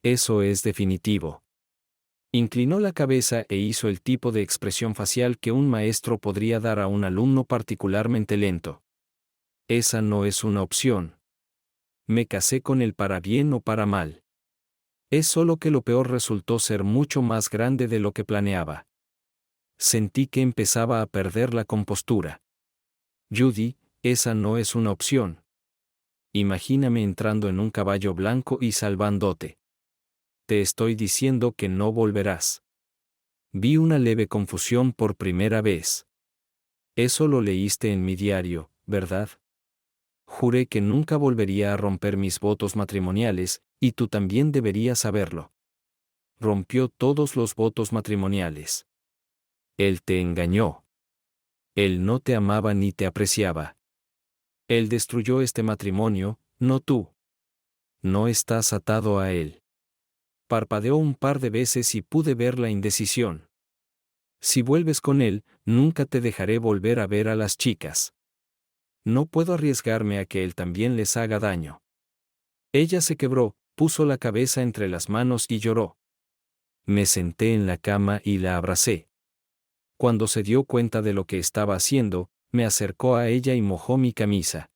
Eso es definitivo. Inclinó la cabeza e hizo el tipo de expresión facial que un maestro podría dar a un alumno particularmente lento. Esa no es una opción. Me casé con él para bien o para mal. Es solo que lo peor resultó ser mucho más grande de lo que planeaba. Sentí que empezaba a perder la compostura. Judy, esa no es una opción. Imagíname entrando en un caballo blanco y salvándote. Te estoy diciendo que no volverás. Vi una leve confusión por primera vez. Eso lo leíste en mi diario, ¿verdad? Juré que nunca volvería a romper mis votos matrimoniales, y tú también deberías saberlo. Rompió todos los votos matrimoniales. Él te engañó. Él no te amaba ni te apreciaba. Él destruyó este matrimonio, no tú. No estás atado a él. Parpadeó un par de veces y pude ver la indecisión. Si vuelves con él, nunca te dejaré volver a ver a las chicas. No puedo arriesgarme a que él también les haga daño. Ella se quebró, puso la cabeza entre las manos y lloró. Me senté en la cama y la abracé. Cuando se dio cuenta de lo que estaba haciendo, me acercó a ella y mojó mi camisa.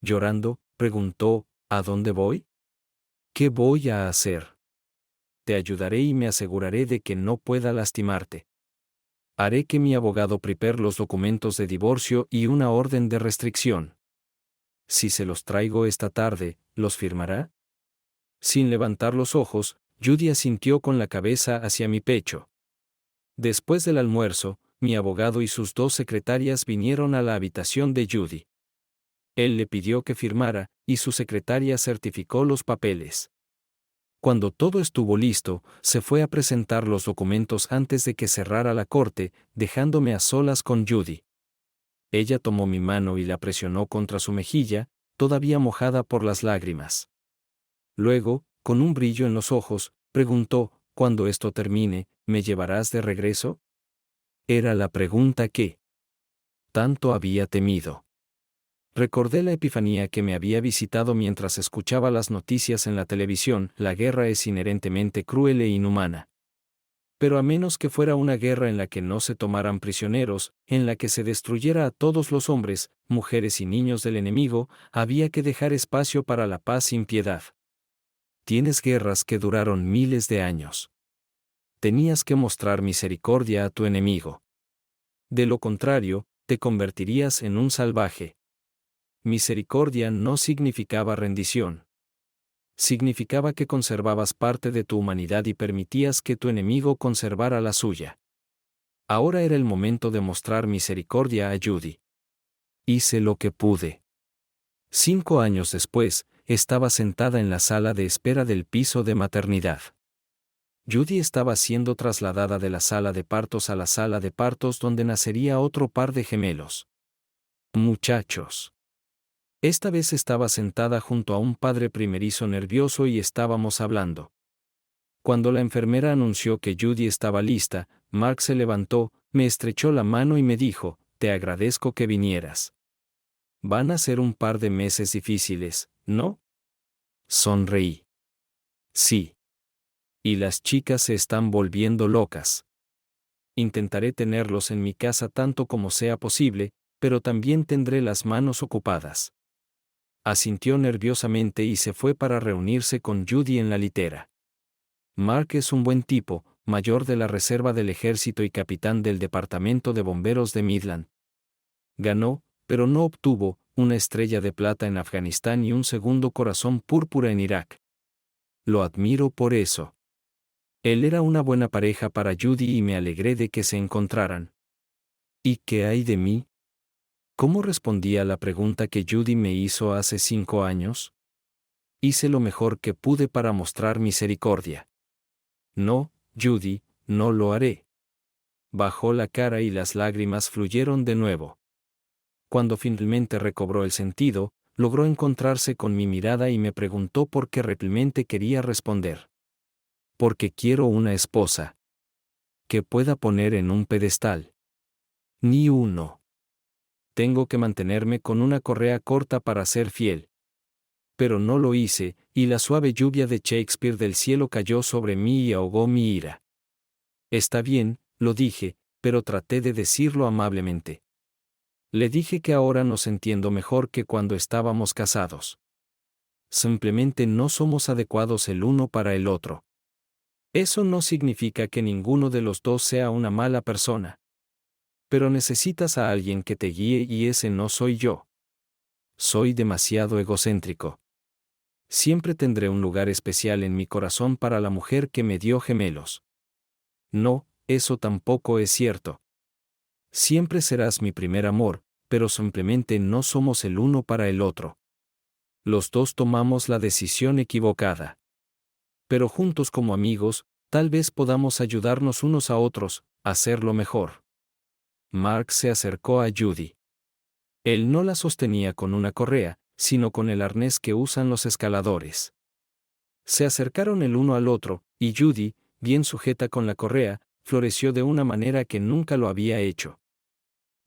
Llorando, preguntó, ¿a dónde voy? ¿Qué voy a hacer? te ayudaré y me aseguraré de que no pueda lastimarte. Haré que mi abogado prepare los documentos de divorcio y una orden de restricción. Si se los traigo esta tarde, ¿los firmará? Sin levantar los ojos, Judy asintió con la cabeza hacia mi pecho. Después del almuerzo, mi abogado y sus 2 secretarias vinieron a la habitación de Judy. Él le pidió que firmara, y su secretaria certificó los papeles. Cuando todo estuvo listo, se fue a presentar los documentos antes de que cerrara la corte, dejándome a solas con Judy. Ella tomó mi mano y la presionó contra su mejilla, todavía mojada por las lágrimas. Luego, con un brillo en los ojos, preguntó, «¿Cuando esto termine, me llevarás de regreso?» Era la pregunta que tanto había temido. Recordé la epifanía que me había visitado mientras escuchaba las noticias en la televisión: la guerra es inherentemente cruel e inhumana. Pero a menos que fuera una guerra en la que no se tomaran prisioneros, en la que se destruyera a todos los hombres, mujeres y niños del enemigo, había que dejar espacio para la paz sin piedad. Tienes guerras que duraron miles de años. Tenías que mostrar misericordia a tu enemigo. De lo contrario, te convertirías en un salvaje. Misericordia no significaba rendición. Significaba que conservabas parte de tu humanidad y permitías que tu enemigo conservara la suya. Ahora era el momento de mostrar misericordia a Judy. Hice lo que pude. 5 años después, estaba sentada en la sala de espera del piso de maternidad. Judy estaba siendo trasladada de la sala de partos a la sala de partos donde nacería otro par de gemelos. Muchachos. Esta vez estaba sentada junto a un padre primerizo nervioso y estábamos hablando. Cuando la enfermera anunció que Judy estaba lista, Mark se levantó, me estrechó la mano y me dijo, «Te agradezco que vinieras. Van a ser un par de meses difíciles, ¿no?» Sonreí. Sí. Y las chicas se están volviendo locas. Intentaré tenerlos en mi casa tanto como sea posible, pero también tendré las manos ocupadas. Asintió nerviosamente y se fue para reunirse con Judy en la litera. Mark es un buen tipo, mayor de la reserva del ejército y capitán del departamento de bomberos de Midland. Ganó, pero no obtuvo, una estrella de plata en Afganistán y un segundo corazón púrpura en Irak. Lo admiro por eso. Él era una buena pareja para Judy y me alegré de que se encontraran. ¿Y qué hay de mí? ¿Cómo respondí a la pregunta que Judy me hizo hace 5 años? Hice lo mejor que pude para mostrar misericordia. No, Judy, no lo haré. Bajó la cara y las lágrimas fluyeron de nuevo. Cuando finalmente recobró el sentido, logró encontrarse con mi mirada y me preguntó por qué realmente quería responder. Porque quiero una esposa que pueda poner en un pedestal. Ni uno. Tengo que mantenerme con una correa corta para ser fiel. Pero no lo hice, y la suave lluvia de Shakespeare del cielo cayó sobre mí y ahogó mi ira. Está bien, lo dije, pero traté de decirlo amablemente. Le dije que ahora nos entiendo mejor que cuando estábamos casados. Simplemente no somos adecuados el uno para el otro. Eso no significa que ninguno de los dos sea una mala persona. Pero necesitas a alguien que te guíe y ese no soy yo. Soy demasiado egocéntrico. Siempre tendré un lugar especial en mi corazón para la mujer que me dio gemelos. No, eso tampoco es cierto. Siempre serás mi primer amor, pero simplemente no somos el uno para el otro. Los dos tomamos la decisión equivocada. Pero juntos como amigos, tal vez podamos ayudarnos unos a otros, a hacerlo mejor. Mark se acercó a Judy. Él no la sostenía con una correa, sino con el arnés que usan los escaladores. Se acercaron el uno al otro, y Judy, bien sujeta con la correa, floreció de una manera que nunca lo había hecho.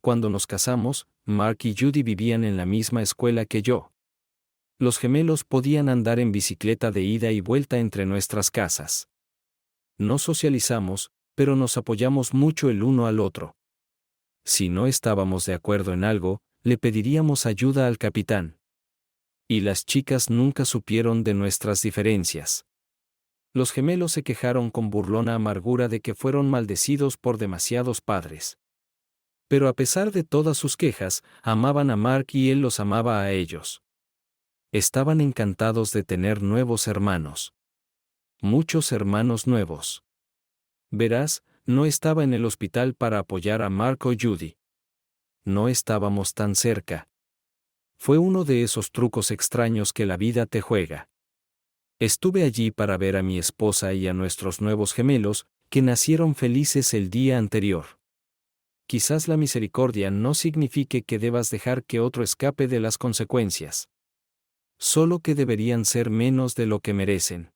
Cuando nos casamos, Mark y Judy vivían en la misma escuela que yo. Los gemelos podían andar en bicicleta de ida y vuelta entre nuestras casas. No socializamos, pero nos apoyamos mucho el uno al otro. Si no estábamos de acuerdo en algo, le pediríamos ayuda al capitán. Y las chicas nunca supieron de nuestras diferencias. Los gemelos se quejaron con burlona amargura de que fueron maldecidos por demasiados padres. Pero a pesar de todas sus quejas, amaban a Mark y él los amaba a ellos. Estaban encantados de tener nuevos hermanos. Muchos hermanos nuevos. Verás, no estaba en el hospital para apoyar a Mark o Judy. No estábamos tan cerca. Fue uno de esos trucos extraños que la vida te juega. Estuve allí para ver a mi esposa y a nuestros nuevos gemelos, que nacieron felices el día anterior. Quizás la misericordia no signifique que debas dejar que otro escape de las consecuencias. Solo que deberían ser menos de lo que merecen.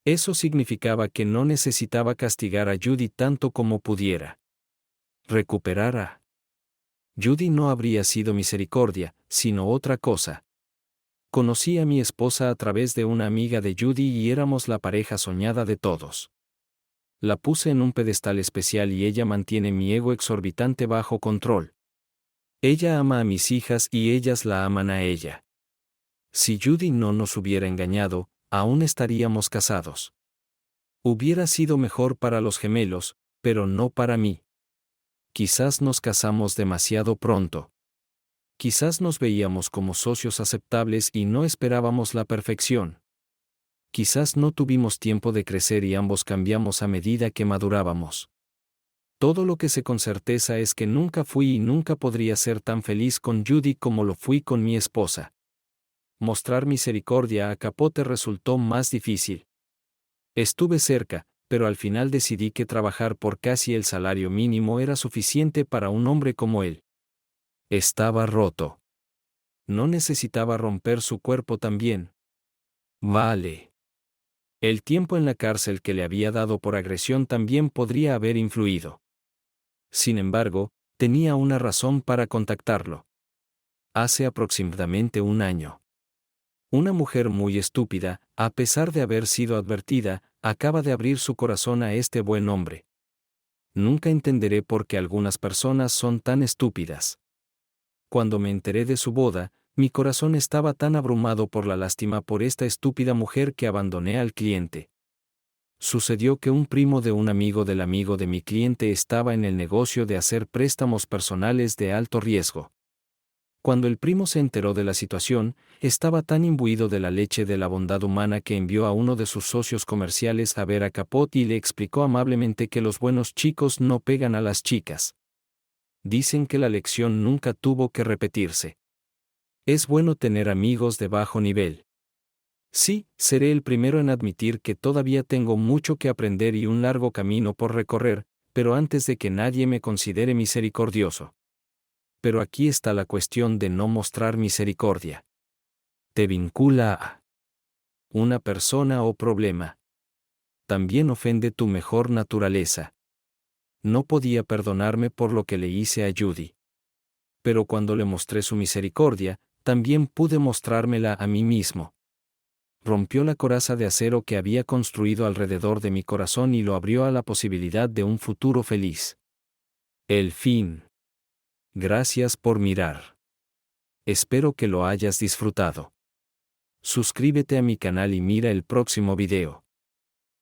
Eso significaba que no necesitaba castigar a Judy tanto como pudiera. Recuperar a Judy no habría sido misericordia, sino otra cosa. Conocí a mi esposa a través de una amiga de Judy y éramos la pareja soñada de todos. La puse en un pedestal especial y ella mantiene mi ego exorbitante bajo control. Ella ama a mis hijas y ellas la aman a ella. Si Judy no nos hubiera engañado, aún estaríamos casados. Hubiera sido mejor para los gemelos, pero no para mí. Quizás nos casamos demasiado pronto. Quizás nos veíamos como socios aceptables y no esperábamos la perfección. Quizás no tuvimos tiempo de crecer y ambos cambiamos a medida que madurábamos. Todo lo que sé con certeza es que nunca fui y nunca podría ser tan feliz con Judy como lo fui con mi esposa. Mostrar misericordia a Capote resultó más difícil. Estuve cerca, pero al final decidí que trabajar por casi el salario mínimo era suficiente para un hombre como él. Estaba roto. No necesitaba romper su cuerpo también. Vale. El tiempo en la cárcel que le había dado por agresión también podría haber influido. Sin embargo, tenía una razón para contactarlo. Hace aproximadamente un año. Una mujer muy estúpida, a pesar de haber sido advertida, acaba de abrir su corazón a este buen hombre. Nunca entenderé por qué algunas personas son tan estúpidas. Cuando me enteré de su boda, mi corazón estaba tan abrumado por la lástima por esta estúpida mujer que abandoné al cliente. Sucedió que un primo de un amigo del amigo de mi cliente estaba en el negocio de hacer préstamos personales de alto riesgo. Cuando el primo se enteró de la situación, estaba tan imbuido de la leche de la bondad humana que envió a uno de sus socios comerciales a ver a Capote y le explicó amablemente que los buenos chicos no pegan a las chicas. Dicen que la lección nunca tuvo que repetirse. Es bueno tener amigos de bajo nivel. Sí, seré el primero en admitir que todavía tengo mucho que aprender y un largo camino por recorrer, pero antes de que nadie me considere misericordioso. Pero aquí está la cuestión de no mostrar misericordia. Te vincula a una persona o problema. También ofende tu mejor naturaleza. No podía perdonarme por lo que le hice a Judy. Pero cuando le mostré su misericordia, también pude mostrármela a mí mismo. Rompió la coraza de acero que había construido alrededor de mi corazón y lo abrió a la posibilidad de un futuro feliz. El fin. Gracias por mirar. Espero que lo hayas disfrutado. Suscríbete a mi canal y mira el próximo video.